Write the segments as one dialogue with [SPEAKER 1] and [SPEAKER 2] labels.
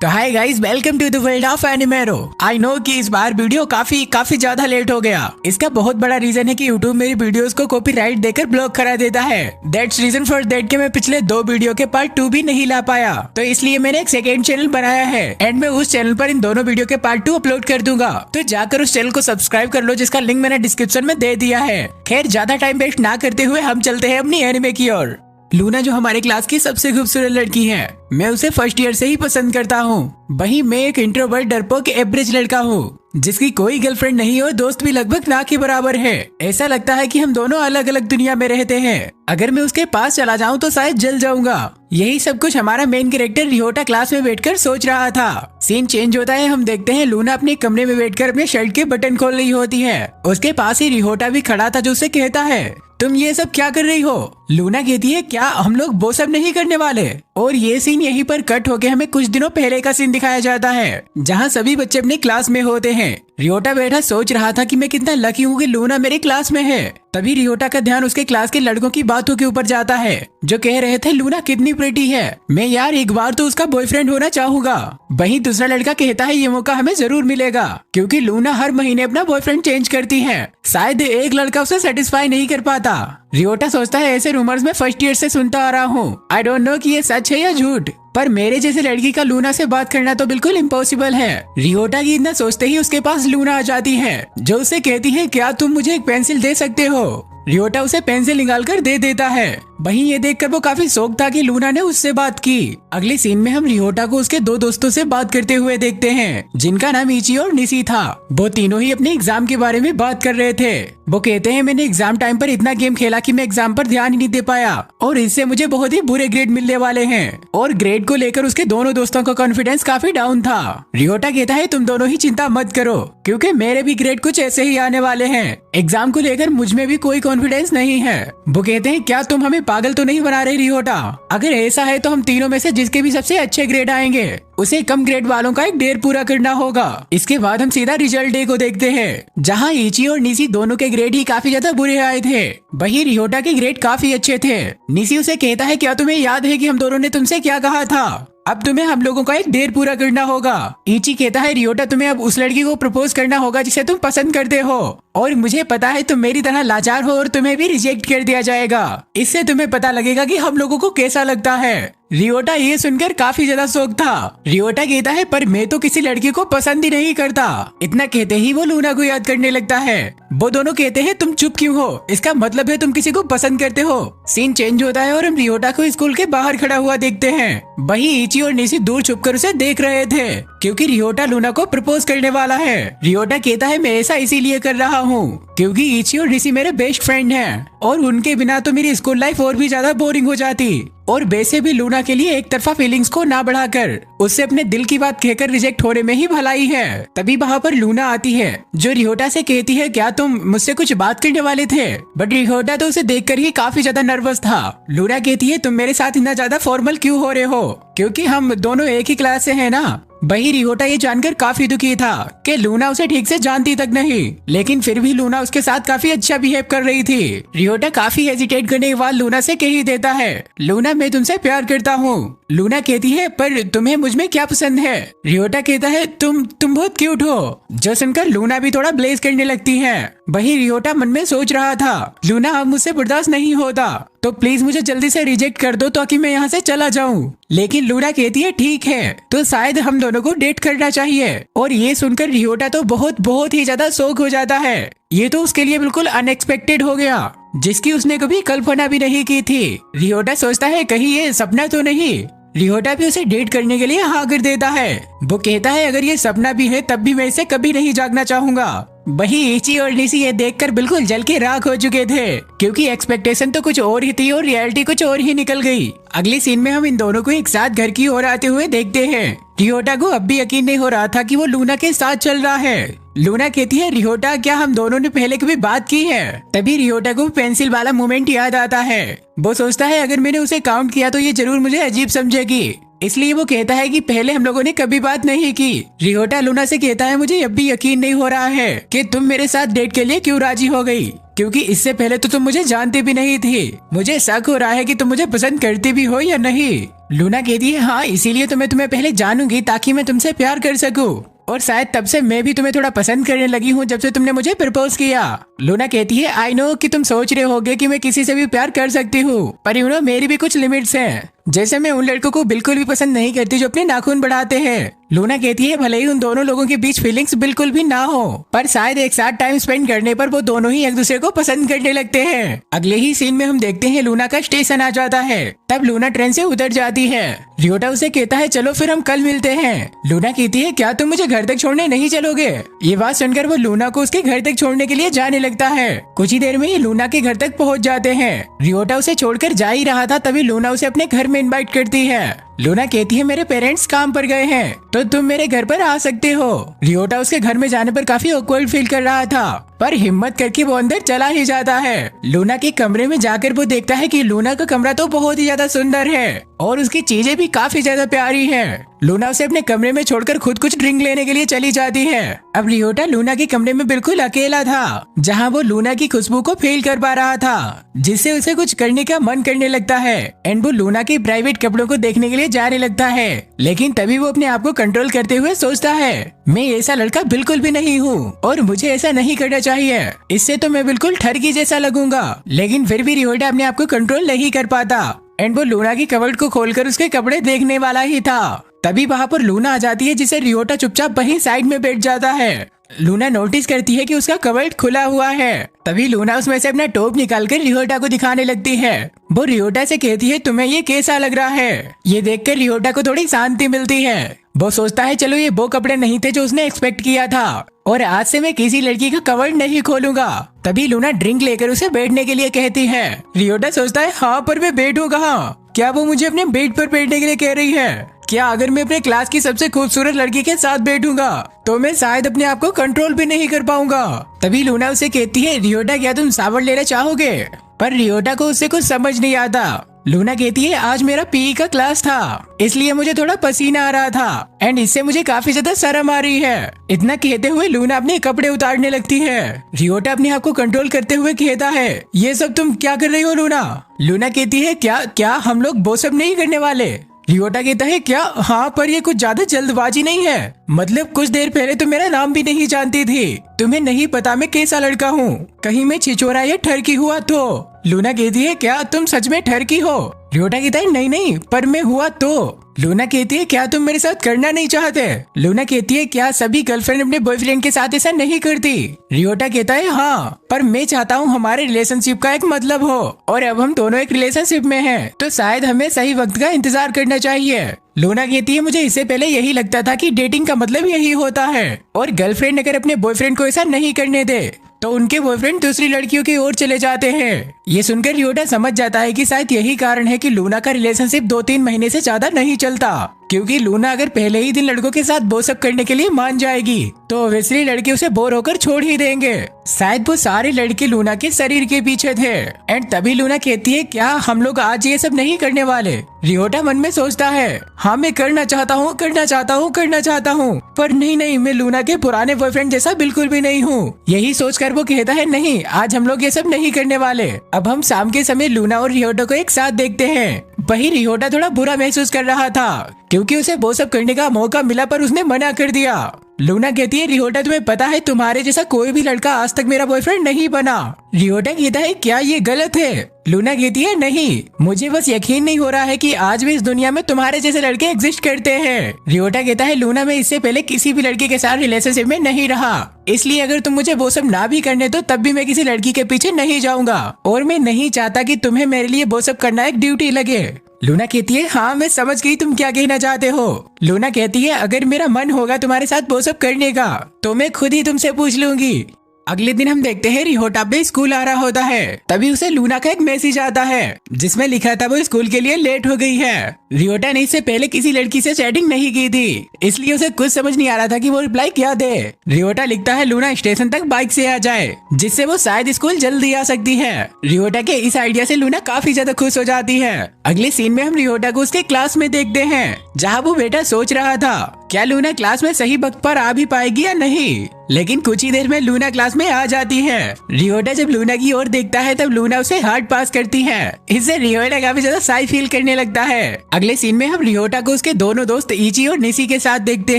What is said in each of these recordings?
[SPEAKER 1] तो hi guys, welcome to the world of Animero. I know कि इस बार video काफी ज्यादा लेट हो गया। इसका बहुत बड़ा रीजन है कि यूट्यूब मेरी वीडियोस को कॉपीराइट देकर ब्लॉक करा देता है। दैट्स रीजन फॉर दैट कि मैं पिछले 2 वीडियो के पार्ट 2 भी नहीं ला पाया। तो इसलिए मैंने एक सेकेंड चैनल बनाया है एंड मैं उस चैनल पर इन दोनों वीडियो के पार्ट 2 अपलोड कर दूंगा। तो जाकर उस चैनल को सब्सक्राइब कर लो, जिसका लिंक मैंने डिस्क्रिप्शन में दे दिया है। खैर, ज्यादा टाइम वेस्ट ना करते हुए हम चलते हैं अपनी एनिमे की ओर। लूना जो हमारे क्लास की सबसे खूबसूरत लड़की है, मैं उसे फर्स्ट ईयर से ही पसंद करता हूँ। वहीं मैं एक इंट्रोवर्ट डरपोक एवरेज लड़का हूँ जिसकी कोई गर्लफ्रेंड नहीं और दोस्त भी लगभग ना के बराबर है। ऐसा लगता है कि हम दोनों अलग अलग दुनिया में रहते हैं। अगर मैं उसके पास चला जाऊँ तो शायद जल जाऊंगा। यही सब कुछ हमारा मेन कैरेक्टर रिहोटा क्लास में बैठकर सोच रहा था। सीन चेंज होता है, हम देखते हैं लूना अपने कमरे में बैठकर अपने शर्ट के बटन खोल रही होती है। उसके पास ही रिहोटा भी खड़ा था जो उसे कहता है, तुम ये सब क्या कर रही हो? लूना कहती है, क्या हम लोग वो सब नहीं करने वाले? और ये सीन यहीं पर कट होके हमें कुछ दिनों पहले का सीन दिखाया जाता है, जहाँ सभी बच्चे अपने क्लास में होते हैं। रियोटा बैठा सोच रहा था कि मैं कितना लकी हूँ कि लूना मेरे क्लास में है। तभी रियोटा का ध्यान उसके क्लास के लड़कों की बातों के ऊपर जाता है, जो कह रहे थे लूना कितनी प्रिटी है, मैं यार एक बार तो उसका बॉयफ्रेंड होना चाहूंगा। वहीं दूसरा लड़का कहता है, ये मौका हमें जरूर मिलेगा क्योंकि लूना हर महीने अपना बॉयफ्रेंड चेंज करती है। शायद एक लड़का उसे सेटिस्फाई नहीं कर पाता। रियोटा सोचता है, ऐसे रूमर्स में फर्स्ट ईयर से सुनता आ रहा हूँ। आई डोंट नो कि ये सच है या झूठ, पर मेरे जैसे लड़की का लूना से बात करना तो बिल्कुल इम्पॉसिबल है। रियोटा की इतना सोचते ही उसके पास लूना आ जाती है, जो उसे कहती है, क्या तुम मुझे एक पेंसिल दे सकते हो? रियोटा उसे पेंसिल निकाल कर दे देता है। वहीं ये देखकर वो काफी शौक था कि लूना ने उससे बात की। अगले सीन में हम रियोटा को उसके 2 दोस्तों से बात करते हुए देखते हैं, जिनका नाम इची और निशी था। वो तीनों ही अपने एग्जाम के बारे में बात कर रहे थे। वो कहते हैं, मैंने एग्जाम टाइम पर इतना गेम खेला कि मैं एग्जाम पर ध्यान ही नहीं दे पाया और इससे मुझे बहुत ही बुरे ग्रेड मिलने वाले हैं। और ग्रेड को लेकर उसके दोनों दोस्तों का कॉन्फिडेंस काफी डाउन था। रियोटा कहता है, तुम दोनों ही चिंता मत करो क्योंकि मेरे भी ग्रेड कुछ ऐसे ही आने वाले हैं। एग्जाम को लेकर मुझ में भी कोई कॉन्फिडेंस नहीं है। वो कहते हैं, क्या तुम हमें पागल तो नहीं बना रहे रियोटा? अगर ऐसा है तो हम तीनों में से जिसके भी सबसे अच्छे ग्रेड आएंगे उसे कम ग्रेड वालों का एक ढेर पूरा करना होगा। इसके बाद हम सीधा रिजल्ट डे को देखते हैं, जहाँ इची और निशी दोनों के ग्रेड ही काफी ज्यादा बुरे आए थे। वहीं रियोटा के ग्रेड काफी अच्छे थे। निशी उसे कहता है, क्या तुम्हें याद है कि हम दोनों ने तुमसे क्या कहा था? अब तुम्हें हम लोगों का एक ढेर पूरा करना होगा। इची कहता है, रियोटा तुम्हें अब उस लड़की को प्रपोज करना होगा जिसे तुम पसंद करते हो, और मुझे पता है तुम मेरी तरह लाचार हो और तुम्हें भी रिजेक्ट कर दिया जाएगा। इससे तुम्हें पता लगेगा कि हम लोगों को कैसा लगता है। रियोटा ये सुनकर काफी ज्यादा शौक था। रियोटा कहता है, पर मैं तो किसी लड़की को पसंद ही नहीं करता। इतना कहते ही वो लूना को याद करने लगता है। वो दोनों कहते हैं, तुम चुप क्यों हो? इसका मतलब है तुम किसी को पसंद करते हो। सीन चेंज होता है और हम रियोटा को स्कूल के बाहर खड़ा हुआ देखते हैं। वहीं इची और निशी दूर छुपकर उसे देख रहे थे क्योंकि रियोटा लूना को प्रपोज करने वाला है। रियोटा कहता है, मैं ऐसा इसीलिए कर रहा हूँ क्योंकि इची और निशी मेरे बेस्ट फ्रेंड हैं और उनके बिना तो मेरी स्कूल लाइफ और भी ज्यादा बोरिंग हो जाती। और वैसे भी लूना के लिए एक तरफा फीलिंग्स को ना बढ़ाकर उससे अपने दिल की बात कहकर रिजेक्ट होने में ही भलाई है। तभी वहाँ पर लूना आती है, जो रियोटा से कहती है, क्या तुम मुझसे कुछ बात करने वाले थे? बट रियोटा तो उसे देखकर ही काफी ज्यादा नर्वस था। लूना कहती है, तुम मेरे साथ इतना ज्यादा फॉर्मल क्यों हो रहे हो? क्योंकि हम दोनों एक ही क्लास से हैं ना। वही रियोटा ये जानकर काफी दुखी था कि लूना उसे ठीक से जानती तक नहीं, लेकिन फिर भी लूना उसके साथ काफी अच्छा बिहेव कर रही थी। रियोटा काफी हेजिटेट करने के बाद लूना से कह ही देता है, लूना मैं तुमसे प्यार करता हूँ। लूना कहती है, पर तुम्हें मुझ में क्या पसंद है? रियोटा कहता है, तुम बहुत क्यूट हो। जो सुनकर लूना भी थोड़ा ब्लेज करने लगती है। वही रियोटा मन में सोच रहा था, लूना अब मुझसे बर्दाश्त नहीं होता, तो प्लीज मुझे जल्दी से रिजेक्ट कर दो ताकि मैं यहाँ से चला जाऊँ। लेकिन लूना कहती है, ठीक है, तो शायद हम दोनों को डेट करना चाहिए। और ये सुनकर रियोटा तो बहुत ही ज्यादा शौक हो जाता है। ये तो उसके लिए बिल्कुल अनएक्सपेक्टेड हो गया, जिसकी उसने कभी कल्पना भी नहीं की थी। रियोटा सोचता है, कहीं ये सपना तो नहीं। रियोटा भी उसे डेट करने के लिए हाँ कर देता है। वो कहता है, अगर ये सपना भी है तब भी मैं इसे कभी नहीं जागना चाहूंगा। वही इची और निशी ये देखकर बिल्कुल जल के राख हो चुके थे क्योंकि एक्सपेक्टेशन तो कुछ और ही थी और रियलिटी कुछ और ही निकल गई। अगले सीन में हम इन दोनों को एक साथ घर की ओर आते हुए देखते हैं। रियोटा को अब भी यकीन नहीं हो रहा था कि वो लूना के साथ चल रहा है। लूना कहती है, रियोटा क्या हम दोनों ने पहले कभी बात की है? तभी रियोटा को पेंसिल वाला मोमेंट याद आता है। वो सोचता है, अगर मैंने उसे काउंट किया तो ये जरूर मुझे अजीब समझेगी, इसलिए वो कहता है कि पहले हम लोगों ने कभी बात नहीं की। रियोटा लूना से कहता है, मुझे अब भी यकीन नहीं हो रहा है कि तुम मेरे साथ डेट के लिए क्यों राजी हो गई, क्योंकि इससे पहले तो तुम मुझे जानते भी नहीं थे। मुझे शक हो रहा है कि तुम मुझे पसंद करती भी हो या नहीं। लूना कहती है हाँ, इसीलिए तो मैं तुम्हें पहले जानूंगी ताकि मैं तुमसे प्यार कर सकूं। और शायद तब से मैं भी तुम्हें थोड़ा पसंद करने लगी हूँ जब से तुमने मुझे प्रपोज किया। लूना कहती है आई नो कि तुम सोच रहे होगे कि मैं किसी से भी प्यार कर सकती हूँ, पर यू नो मेरी भी कुछ लिमिट्स हैं। जैसे मैं उन लड़कों को बिल्कुल भी पसंद नहीं करती जो अपने नाखून बढ़ाते हैं। लूना कहती है भले ही उन दोनों लोगों के बीच फीलिंग्स बिल्कुल भी ना हो, पर शायद एक साथ टाइम स्पेंड करने पर वो दोनों ही एक दूसरे को पसंद करने लगते हैं। अगले ही सीन में हम देखते हैं लूना का स्टेशन आ जाता है। तब लूना ट्रेन से उतर जाती है। रियोटा उसे कहता है चलो फिर हम कल मिलते हैं। लूना कहती है क्या तुम मुझे घर तक छोड़ने नहीं चलोगे? ये बात सुनकर वो लूना को उसके घर तक छोड़ने के लिए जाने लगता है। कुछ ही देर में ही लूना के घर तक पहुंच जाते हैं। रियोटा उसे छोड़कर जा ही रहा था तभी लूना उसे अपने घर में इनवाइट करती है। लूना कहती है मेरे पेरेंट्स काम पर गए हैं तो तुम मेरे घर पर आ सकते हो। रियोटा उसके घर में जाने पर काफी ऑकवर्ड फील कर रहा था, पर हिम्मत करके वो अंदर चला ही जाता है। लूना के कमरे में जाकर वो देखता है कि लूना का कमरा तो बहुत ही ज्यादा सुंदर है और उसकी चीजें भी काफी ज्यादा प्यारी हैं। लूना उसे अपने कमरे में छोड़कर खुद कुछ ड्रिंक लेने के लिए चली जाती है। अब रियोटा लूना के कमरे में बिल्कुल अकेला था, जहाँ वो लूना की खुशबू को फील कर पा रहा था, जिससे उसे कुछ करने का मन करने लगता है। एंड वो लूना के प्राइवेट कपड़ों को देखने के लिए जाने लगता है, लेकिन तभी वो अपने आप को कंट्रोल करते हुए सोचता है मैं ऐसा लड़का बिल्कुल भी नहीं हूँ और मुझे ऐसा नहीं करना चाहिए, इससे तो मैं बिल्कुल ठरकी जैसा लगूंगा। लेकिन फिर भी रियोटा अपने आप को कंट्रोल नहीं कर पाता एंड वो लूना की कबर्ड को खोलकर उसके कपड़े देखने वाला ही था। तभी वहाँ पर लूना आ जाती है, जिसे रियोटा चुपचाप वहीं साइड में बैठ जाता है। लूना नोटिस करती है कि उसका कबर्ड खुला हुआ है। तभी लूना उसमें से अपना टॉप निकालकर रियोटा को दिखाने लगती है। वो रियोटा से कहती है तुम्हें ये कैसा लग रहा है? ये देखकर रियोटा को थोड़ी शांति मिलती है। वो सोचता है चलो ये वो कपड़े नहीं थे जो उसने एक्सपेक्ट किया था और आज से मैं किसी लड़की का कबर्ड नहीं खोलूंगा। तभी लूना ड्रिंक लेकर उसे बैठने के लिए कहती है। रियोटा सोचता है हाँ पर मैं बैठूं कहाँ? क्या वो मुझे अपने बेड पर बैठने के लिए कह रही है? क्या अगर मैं अपने क्लास की सबसे खूबसूरत लड़की के साथ बैठूंगा तो मैं शायद अपने आप को कंट्रोल भी नहीं कर पाऊंगा। तभी लूना उसे कहती है रियोटा क्या तुम शावर लेना चाहोगे? पर रियोटा को उससे कुछ समझ नहीं आता। लूना कहती है आज मेरा पीई का क्लास था इसलिए मुझे थोड़ा पसीना आ रहा था एंड इससे मुझे काफी ज्यादा शर्म आ रही है। इतना कहते हुए लूना अपने कपड़े उतारने लगती है। रियोटा अपने आप को कंट्रोल करते हुए कहता है ये सब तुम क्या कर रही हो लूना? लूना कहती है क्या हम लोग वो सब नहीं करने वाले? रियोटा कहता है क्या? हाँ पर ये कुछ ज्यादा जल्दबाजी नहीं है, मतलब कुछ देर पहले तो मेरा नाम भी नहीं जानती थी, तुम्हें नहीं पता मैं कैसा लड़का हूँ, कहीं मैं छिछोरा या ठरकी हुआ तो? लूना कहती है क्या तुम सच में ठरकी हो? रियोटा कहता है नहीं पर मैं हुआ तो। लूना कहती है क्या तुम मेरे साथ करना नहीं चाहते? लूना कहती है क्या सभी गर्लफ्रेंड अपने बॉयफ्रेंड के साथ ऐसा नहीं करती? रियोटा कहता है हाँ पर मैं चाहता हूँ हमारे रिलेशनशिप का एक मतलब हो और अब हम दोनों एक रिलेशनशिप में हैं, तो शायद हमें सही वक्त का इंतजार करना चाहिए। लूना कहती है मुझे इससे पहले यही लगता था कि डेटिंग का मतलब यही होता है और गर्लफ्रेंड अगर अपने बॉयफ्रेंड को ऐसा नहीं करने दे तो उनके बॉयफ्रेंड दूसरी लड़कियों की ओर चले जाते हैं। ये सुनकर रियोटा समझ जाता है कि शायद यही कारण है कि लूना का रिलेशनशिप 2-3 महीने से ज्यादा नहीं चलता, क्योंकि लूना अगर पहले ही दिन लड़कों के साथ वो सब करने के लिए मान जाएगी तो ऑब्वियसली लड़के उसे बोर होकर छोड़ ही देंगे। शायद वो सारे लड़के लूना के शरीर के पीछे थे। एंड तभी लूना कहती है क्या हम लोग आज ये सब नहीं करने वाले? रियोटा मन में सोचता है हाँ मैं करना चाहता हूँ पर नहीं मैं लूना के पुराने बॉयफ्रेंड जैसा बिल्कुल भी नहीं हूँ। यही सोचकर वो कहता है नहीं आज हम लोग ये सब नहीं करने वाले। अब हम शाम के समय लूना और रियोटा को एक साथ देखते हैं। वही रियोटा थोड़ा बुरा महसूस कर रहा था क्योंकि उसे वो सब करने का मौका मिला पर उसने मना कर दिया। लूना कहती है रियोटा तुम्हें पता है तुम्हारे जैसा कोई भी लड़का आज तक मेरा बॉयफ्रेंड नहीं बना। रियोटा कहता है क्या ये गलत है? लूना कहती है नहीं मुझे बस यकीन नहीं हो रहा है कि आज भी इस दुनिया में तुम्हारे जैसे लड़के एग्जिस्ट करते हैं। रियोटा कहता है लूना मैं इससे पहले किसी भी लड़के के साथ रिलेशनशिप में नहीं रहा, इसलिए अगर तुम मुझे वो सब ना भी करने दो तब भी मैं किसी लड़की के पीछे नहीं जाऊंगा और मैं नहीं चाहता कि तुम्हें मेरे लिए वो सब करना एक ड्यूटी लगे। लूना कहती है हाँ मैं समझ गई तुम क्या कहना चाहते हो। लूना कहती है अगर मेरा मन होगा तुम्हारे साथ वो सब करने का तो मैं खुद ही तुमसे पूछ लूंगी। अगले दिन हम देखते हैं रियोटा भी स्कूल आ रहा होता है। तभी उसे लूना का एक मैसेज आता है जिसमें लिखा था वो स्कूल के लिए लेट हो गई है। रियोटा ने इससे पहले किसी लड़की से चैटिंग नहीं की थी, इसलिए उसे कुछ समझ नहीं आ रहा था कि वो रिप्लाई क्या दे। रियोटा लिखता है लूना स्टेशन तक बाइक से आ जाए जिससे वो शायद स्कूल जल्दी आ सकती है। रियोटा के इस आइडिया से लूना काफी ज्यादा खुश हो जाती है। अगले सीन में हम रियोटा को उसके क्लास में देखते हैं जहाँ वो बेटा सोच रहा था क्या लूना क्लास में सही वक्त पर आ भी पाएगी या नहीं। लेकिन कुछ ही देर में लूना क्लास में आ जाती है। रियोटा जब लूना की ओर देखता है तब लूना उसे हार्ड पास करती है। इससे रियोटा काफी ज्यादा शाय फील करने लगता है। अगले सीन में हम रियोटा को उसके दोनों दोस्त इची और निशी के साथ देखते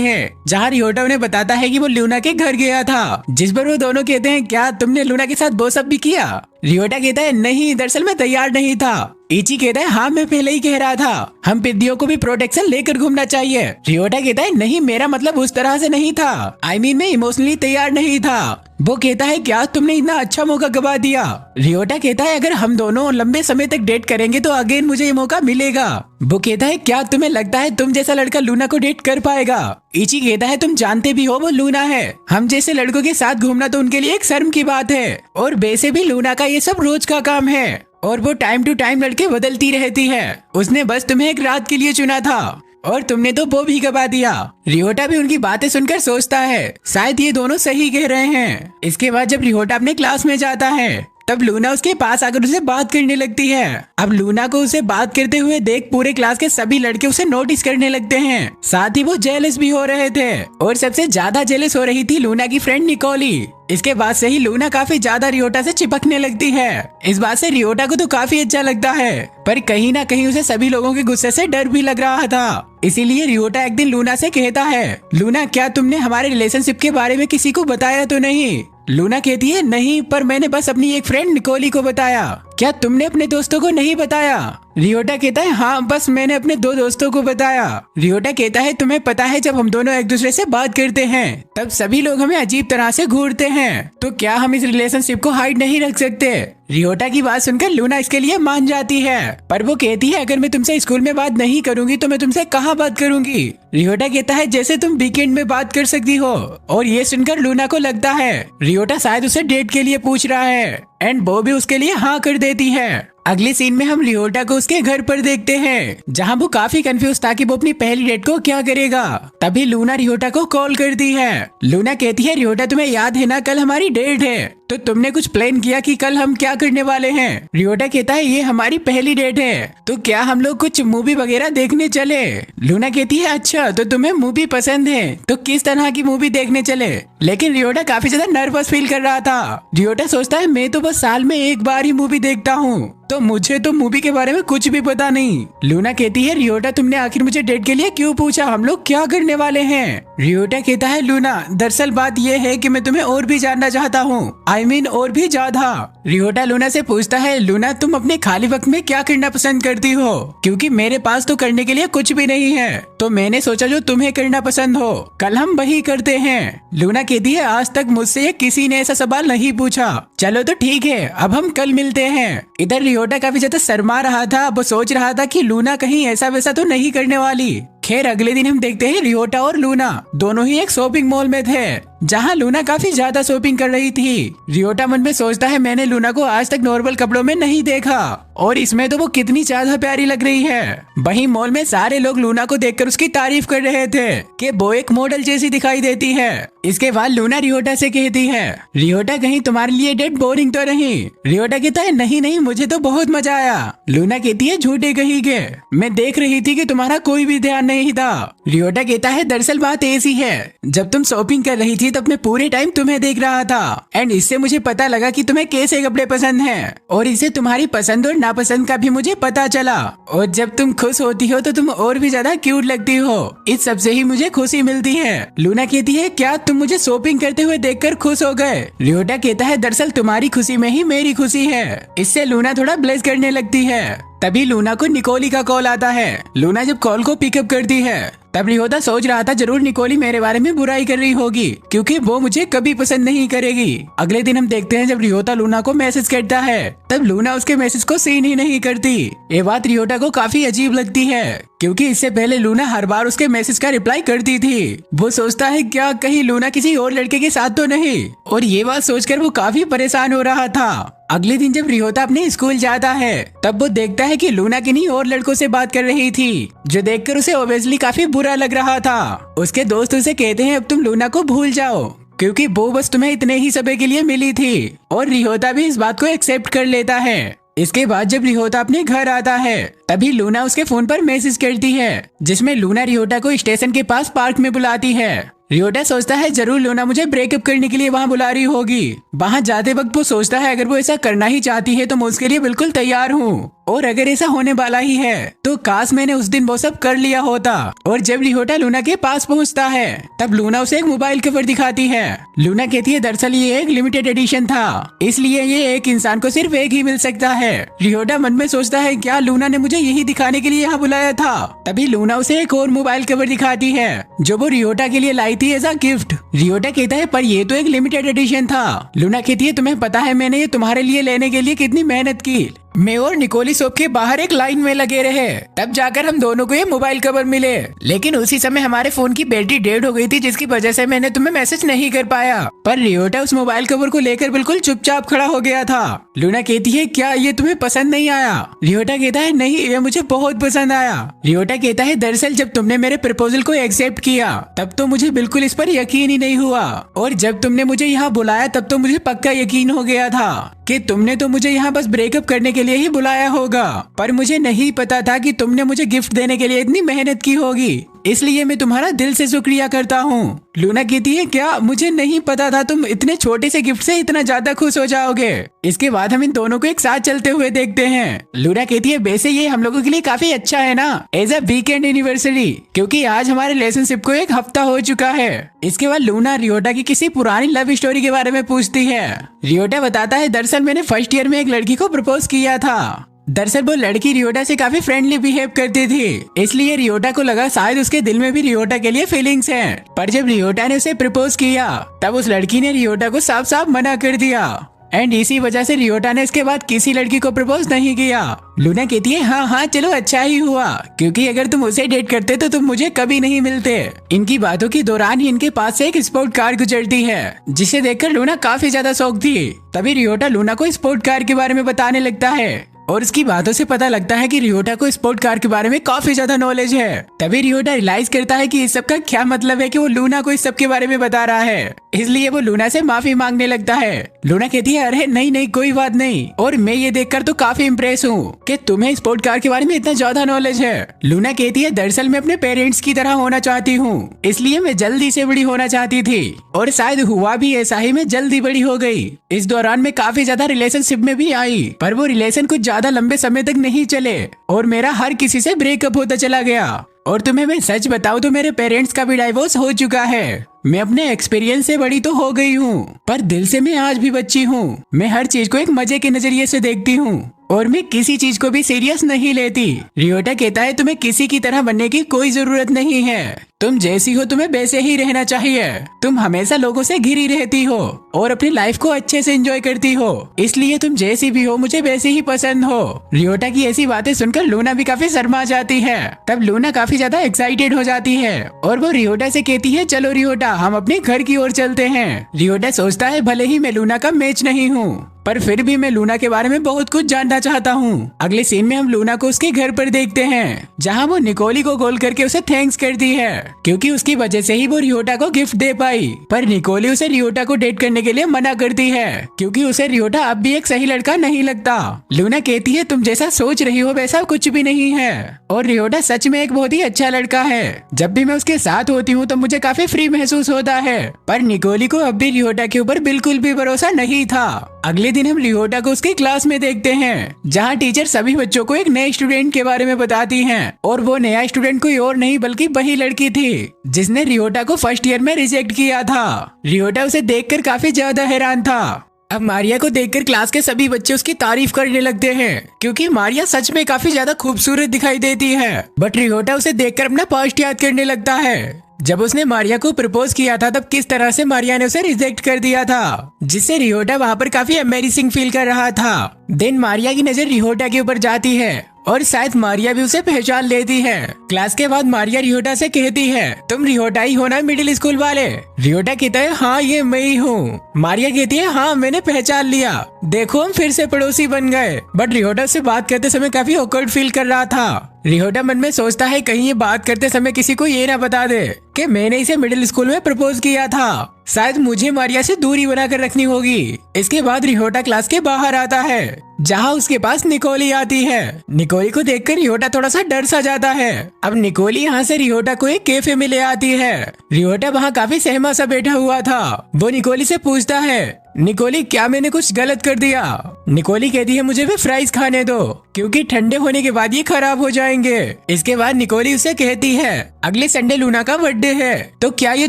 [SPEAKER 1] हैं, जहाँ रियोटा उन्हें बताता है कि वो लूना के घर गया था, जिस पर वो दोनों कहते हैं क्या तुमने लूना के साथ वो सब भी किया। रियोटा कहता है नहीं, दरअसल मैं तैयार नहीं था। इची कहता है हाँ मैं पहले ही कह रहा था, हम पिद्दियों को भी प्रोटेक्शन लेकर घूमना चाहिए। रियोटा कहता है नहीं, मेरा मतलब उस तरह से नहीं था, I mean, मैं इमोशनली तैयार नहीं था। वो कहता है क्या तुमने इतना अच्छा मौका गवा दिया। रियोटा कहता है अगर हम दोनों लंबे समय तक डेट करेंगे तो अगेन मुझे ये मौका मिलेगा। वो कहता है क्या तुम्हें लगता है तुम जैसा लड़का लूना को डेट कर पाएगा। इची कहता है तुम जानते भी हो वो लूना है, हम जैसे लड़कों के साथ घूमना तो उनके लिए एक शर्म की बात है, और वैसे भी लूना का ये सब रोज का काम है और वो टाइम टू टाइम लड़के बदलती रहती है। उसने बस तुम्हें एक रात के लिए चुना था और तुमने तो वो भी गवा दिया। रियोटा भी उनकी बातें सुनकर सोचता है शायद ये दोनों सही कह रहे हैं। इसके बाद जब रियोटा अपने क्लास में जाता है तब लूना उसके पास आकर उसे बात करने लगती है। अब लूना को उसे बात करते हुए देख पूरे क्लास के सभी लड़के उसे नोटिस करने लगते हैं, साथ ही वो जेलस भी हो रहे थे और सबसे ज्यादा जेलस हो रही थी लूना की फ्रेंड निकोली। इसके बाद से ही लूना काफी ज्यादा रियोटा से चिपकने लगती है। इस बात से रियोटा को तो काफी अच्छा लगता है, पर कहीं ना कहीं उसे सभी लोगों के गुस्से से डर भी लग रहा था। इसीलिए रियोटा एक दिन लूना से कहता है लूना क्या तुमने हमारे रिलेशनशिप के बारे में किसी को बताया तो नहीं। लूना कहती है नहीं, पर मैंने बस अपनी एक फ्रेंड निकोली को बताया। क्या तुमने अपने दोस्तों को नहीं बताया। रियोटा कहता है हाँ बस मैंने अपने 2 दोस्तों को बताया। रियोटा कहता है तुम्हें पता है जब हम दोनों एक दूसरे से बात करते हैं तब सभी लोग हमें अजीब तरह से घूरते हैं, तो क्या हम इस रिलेशनशिप को हाइड नहीं रख सकते। रियोटा की बात सुनकर लूना इसके लिए मान जाती है, पर वो कहती है अगर मैं तुमसे स्कूल में बात नहीं करूंगी तो मैं तुमसे कहाँ बात करूंगी। रियोटा कहता है जैसे तुम वीकेंड में बात कर सकती हो, और ये सुनकर लूना को लगता है रियोटा शायद उसे डेट के लिए पूछ रहा है एंड वो भी उसके लिए हाँ कर देती है। अगले सीन में हम रियोटा को उसके घर पर देखते हैं, जहाँ वो काफी कंफ्यूज था कि वो अपनी पहली डेट को क्या करेगा। तभी लूना रियोटा को कॉल करती है। लूना कहती है रियोटा तुम्हें याद है ना कल हमारी डेट है, तो तुमने कुछ प्लान किया कि कल हम क्या करने वाले हैं। रियोटा कहता है ये हमारी पहली डेट है, तो क्या हम लोग कुछ मूवी वगैरह देखने चले। लूना कहती है अच्छा तो तुम्हें मूवी पसंद है, तो किस तरह की मूवी देखने चले। लेकिन रियोटा काफी ज्यादा नर्वस फील कर रहा था। रियोटा सोचता है मैं तो बस साल में एक बार ही मूवी देखता हूँ, तो मुझे तो मूवी के बारे में कुछ भी पता नहीं। लूना कहती है रियोटा तुमने आखिर मुझे डेट के लिए क्यों पूछा, हम लोग क्या करने वाले हैं। रियोटा कहता है लूना दरअसल बात यह है कि मैं तुम्हें और भी जानना चाहता हूँ, I mean और भी ज्यादा। रियोटा लूना से पूछता है लूना तुम अपने खाली वक्त में क्या करना पसंद करती हो, क्योंकि मेरे पास तो करने के लिए कुछ भी नहीं है, तो मैंने सोचा जो तुम्हें करना पसंद हो कल हम वही करते हैं। लूना कहती है आज तक मुझसे किसी ने ऐसा सवाल नहीं पूछा, चलो तो ठीक है अब हम कल मिलते हैं। इधर रियोटा काफी ज्यादा शर्मा रहा था, वो सोच रहा था कि लूना कहीं ऐसा वैसा तो नहीं करने वाली। खैर अगले दिन हम देखते हैं रियोटा और लूना दोनों ही एक शॉपिंग मॉल में थे, जहाँ लूना काफी ज्यादा शॉपिंग कर रही थी। रियोटा मन में सोचता है मैंने लूना को आज तक नॉर्मल कपड़ों में नहीं देखा, और इसमें तो वो कितनी ज्यादा प्यारी लग रही है। वहीं मॉल में सारे लोग लूना को देखकर उसकी तारीफ कर रहे थे कि वो एक मॉडल जैसी दिखाई देती है। इसके बाद लूना रियोटा से कहती है रियोटा कहीं तुम्हारे लिए डेट बोरिंग तो नहीं। रियोटा कहता है नहीं नहीं मुझे तो बहुत मजा आया। लूना कहती है झूठे कहीं के, मैं देख रही थी कि तुम्हारा कोई भी ध्यान नहीं था। रियोटा कहता है दरअसल बात ऐसी है जब तुम शॉपिंग कर रही थी तब मैं पूरे टाइम तुम्हें देख रहा था, एंड इससे मुझे पता लगा कि तुम्हें कैसे कपड़े पसंद हैं, और इससे तुम्हारी पसंद और नापसंद का भी मुझे पता चला, और जब तुम खुश होती हो तो तुम और भी ज्यादा क्यूट लगती हो, इस सब से ही मुझे खुशी मिलती है। लूना कहती है क्या तुम मुझे शॉपिंग करते हुए देखकर खुश हो गए। रियोटा कहता है दरअसल तुम्हारी खुशी में ही मेरी खुशी है। इससे लूना थोड़ा ब्लेस करने लगती है। तभी लूना को निकोली का कॉल आता है। लूना जब कॉल को पिकअप करती है तब रियोटा सोच रहा था जरूर निकोली मेरे बारे में बुराई कर रही होगी, क्योंकि वो मुझे कभी पसंद नहीं करेगी। अगले दिन हम देखते हैं जब रियोटा लूना को मैसेज करता है तब लूना उसके मैसेज को सीन ही नहीं करती। ये बात रियोटा को काफी अजीब लगती है, क्योंकि इससे पहले लूना हर बार उसके मैसेज का रिप्लाई करती थी। वो सोचता है क्या कहीं लूना किसी और लड़के के साथ तो नहीं, और ये बात सोचकर वो काफी परेशान हो रहा था। अगले दिन जब रियोटा अपने स्कूल जाता है तब वो देखता है कि लूना किन्हीं और लड़कों से बात कर रही थी, जो देखकर उसे ऑब्वियसली काफी बुरा लग रहा था। उसके दोस्त उसे कहते हैं अब तुम लूना को भूल जाओ, क्योंकि वो बस तुम्हें इतने ही समय के लिए मिली थी, और रियोटा भी इस बात को एक्सेप्ट कर लेता है। इसके बाद जब रिहोटा अपने घर आता है तभी लूना उसके फोन पर मैसेज करती है जिसमें लूना रिहोटा को स्टेशन के पास पार्क में बुलाती है। रियोटा सोचता है जरूर लूना मुझे ब्रेकअप करने के लिए वहाँ बुला रही होगी। वहाँ जाते वक्त वो सोचता है अगर वो ऐसा करना ही चाहती है तो मैं उसके लिए बिल्कुल तैयार हूँ, और अगर ऐसा होने वाला ही है तो काश मैंने उस दिन वो सब कर लिया होता। और जब रिहोटा लूना के पास पहुँचता है तब लूना उसे एक मोबाइल कवर दिखाती है। लूना कहती है दरअसल ये एक लिमिटेड एडिशन था, इसलिए ये एक इंसान को सिर्फ एक ही मिल सकता है। रिहोटा मन में सोचता है क्या लूना ने मुझे यही दिखाने के लिए यहाँ बुलाया था। तभी लूना उसे एक और मोबाइल कवर दिखाती है जो वो रिहोटा के लिए लाई थी एज अ गिफ्ट। रिहोटा कहता है पर ये तो एक लिमिटेड एडिशन था। लूना कहती है तुम्हें पता है मैंने ये तुम्हारे लिए लेने के लिए कितनी मेहनत की। मैं और निकोली शॉप के बाहर एक लाइन में लगे रहे, तब जाकर हम दोनों को ये मोबाइल कवर मिले, लेकिन उसी समय हमारे फोन की बैटरी डेड हो गई थी जिसकी वजह से मैंने तुम्हें मैसेज नहीं कर पाया। पर रियोटा उस मोबाइल कवर को लेकर बिल्कुल चुपचाप खड़ा हो गया था। लूना कहती है क्या ये तुम्हें पसंद नहीं आया। रियोटा कहता है नहीं ये मुझे बहुत पसंद आया। रियोटा कहता है दरअसल जब तुमने मेरे प्रपोजल को एक्सेप्ट किया तब तो मुझे बिल्कुल इस पर यकीन ही नहीं हुआ, और जब तुमने मुझे यहाँ बुलाया तब तो मुझे पक्का यकीन हो गया था कि तुमने तो मुझे यहाँ बस ब्रेकअप करने के लिए ही बुलाया होगा। पर मुझे नहीं पता था कि तुमने मुझे गिफ्ट देने के लिए इतनी मेहनत की होगी, इसलिए मैं तुम्हारा दिल से शुक्रिया करता हूँ। लूना कहती है क्या मुझे नहीं पता था तुम इतने छोटे से गिफ्ट से इतना ज्यादा खुश हो जाओगे। इसके बाद हम इन दोनों को एक साथ चलते हुए देखते हैं। लूना कहती है वैसे ये हम लोगों के लिए काफी अच्छा है ना, एज अ वीकेंड एनिवर्सरी, क्योंकि आज हमारे रिलेशनशिप को एक हफ्ता हो चुका है। इसके बाद लूना रियोटा की किसी पुरानी लव स्टोरी के बारे में पूछती है। रियोटा बताता है दरअसल मैंने फर्स्ट ईयर में एक लड़की को प्रपोज किया था। दरअसल वो लड़की रियोटा से काफी फ्रेंडली बिहेव करती थी, इसलिए रियोटा को लगा शायद उसके दिल में भी रियोटा के लिए फीलिंग्स हैं। पर जब रियोटा ने उसे प्रपोज किया तब उस लड़की ने रियोटा को साफ साफ मना कर दिया, एंड इसी वजह से रियोटा ने इसके बाद किसी लड़की को प्रपोज नहीं किया। लूना कहती है हाँ चलो अच्छा ही हुआ, क्योंकि अगर तुम उसे डेट करते तो तुम मुझे कभी नहीं मिलते। इनकी बातों के दौरान ही इनके पास से एक स्पोर्ट कार गुजरती है जिसे देखकर लूना काफी ज्यादा शौक थी। तभी रियोटा लूना को स्पोर्ट कार के बारे में बताने लगता है और उसकी बातों से पता लगता है कि रियोटा को स्पोर्ट कार के बारे में काफी ज्यादा नॉलेज है। तभी रियोटा रियलाइज करता है कि इस सब का क्या मतलब है कि वो लूना को इस सब के बारे में बता रहा है, इसलिए वो लूना से माफी मांगने लगता है। लूना कहती है अरे नहीं कोई बात नहीं, और मैं ये देखकर तो काफी इम्प्रेस हूँ कि तुम्हें स्पोर्ट कार के बारे में इतना ज्यादा नॉलेज है। लूना कहती है दरअसल मैं अपने पेरेंट्स की तरह होना चाहती हूँ, इसलिए मैं जल्दी से बड़ी होना चाहती थी, और शायद हुआ भी ऐसा ही, मैं जल्दी बड़ी हो गई। इस दौरान मैं काफी ज्यादा रिलेशनशिप में भी आई, पर वो रिलेशन कुछ ज्यादा लंबे समय तक नहीं चले और मेरा हर किसी से ब्रेकअप होता चला गया। और तुम्हें मैं सच बताऊं तो मेरे पेरेंट्स का भी डाइवोर्स हो चुका है। मैं अपने एक्सपीरियंस से बड़ी तो हो गई हूँ, पर दिल से मैं आज भी बच्ची हूँ। मैं हर चीज को एक मजे के नजरिए से देखती हूँ और मैं किसी चीज को भी सीरियस नहीं लेती। रियोटा कहता है तुम्हें किसी की तरह बनने की कोई जरूरत नहीं है, तुम जैसी हो तुम्हें वैसे ही रहना चाहिए। तुम हमेशा लोगों से घिरी रहती हो और अपनी लाइफ को अच्छे से एंजॉय करती हो, इसलिए तुम जैसी भी हो मुझे वैसे ही पसंद हो। रियोटा की ऐसी बातें सुनकर लूना भी काफी शर्मा जाती है। तब लूना काफी ज्यादा एक्साइटेड हो जाती है और वो रियोटा से कहती है चलो रियोटा हम अपने घर की ओर चलते हैं। रियोटा सोचता है भले ही मैं लूना का मैच नहीं हूँ, पर फिर भी मैं लूना के बारे में बहुत कुछ जानना चाहता हूँ। अगले सीन में हम लूना को उसके घर पर देखते हैं जहाँ वो निकोली को कॉल करके उसे थैंक्स करती है, क्योंकि उसकी वजह से ही वो रियोटा को गिफ्ट दे पाई। पर निकोली उसे रियोटा को डेट करने के लिए मना करती है, क्योंकि उसे रियोटा अब भी एक सही लड़का नहीं लगता। लूना कहती है तुम जैसा सोच रही हो वैसा कुछ भी नहीं है, और रियोटा सच में एक बहुत ही अच्छा लड़का है। जब भी मैं उसके साथ होती हूँ तो मुझे काफी फ्री महसूस होता है। पर निकोली को अब भी रियोटा के ऊपर बिल्कुल भी भरोसा नहीं था। अगले दिन हम रियोटा को उसकी क्लास में देखते हैं जहाँ टीचर सभी बच्चों को एक नए स्टूडेंट के बारे में बताती हैं, और वो नया स्टूडेंट कोई और नहीं बल्कि वही लड़की थी जिसने रियोटा को फर्स्ट ईयर में रिजेक्ट किया था। रियोटा उसे देखकर काफी ज्यादा हैरान था। अब मारिया को देखकर क्लास के सभी बच्चे उसकी तारीफ करने लगते हैं, क्योंकि मारिया सच में काफी ज्यादा खूबसूरत दिखाई देती है। बट रियोटा उसे देखकर अपना पास्ट याद करने लगता है। जब उसने मारिया को प्रपोज किया था तब किस तरह से मारिया ने उसे रिजेक्ट कर दिया था, जिससे रियोटा वहाँ पर काफी एम्बैरेसिंग फील कर रहा था। देन मारिया की नजर रियोटा के ऊपर जाती है और शायद मारिया भी उसे पहचान लेती है। क्लास के बाद मारिया रियोटा से कहती है तुम रियोटा ही हो ना मिडिल स्कूल वाले। रियोटा कहता है हाँ ये मैं ही हूँ। मारिया कहती है हाँ मैंने पहचान लिया, देखो हम फिर से पड़ोसी बन गए। बट रियोटा से बात करते समय काफी ऑकवर्ड फील कर रहा था। रिहोटा मन में सोचता है कहीं ये बात करते समय किसी को ये ना बता दे कि मैंने इसे मिडिल स्कूल में प्रपोज किया था। शायद मुझे मारिया से दूरी बनाकर रखनी होगी। इसके बाद रिहोटा क्लास के बाहर आता है, जहाँ उसके पास निकोली आती है। निकोली को देखकर रिहोटा थोड़ा सा डर सा जाता है। अब निकोली यहाँ से रिहोटा को एक कैफे में ले आती है। रिहोटा वहाँ काफी सहमा सा बैठा हुआ था। वो निकोली से पूछता है, निकोली क्या मैंने कुछ गलत कर दिया? निकोली कहती है मुझे भी फ्राइज खाने दो, क्योंकि ठंडे होने के बाद ये खराब हो जाएंगे। इसके बाद निकोली उसे कहती है अगले संडे लूना का बर्थडे है, तो क्या ये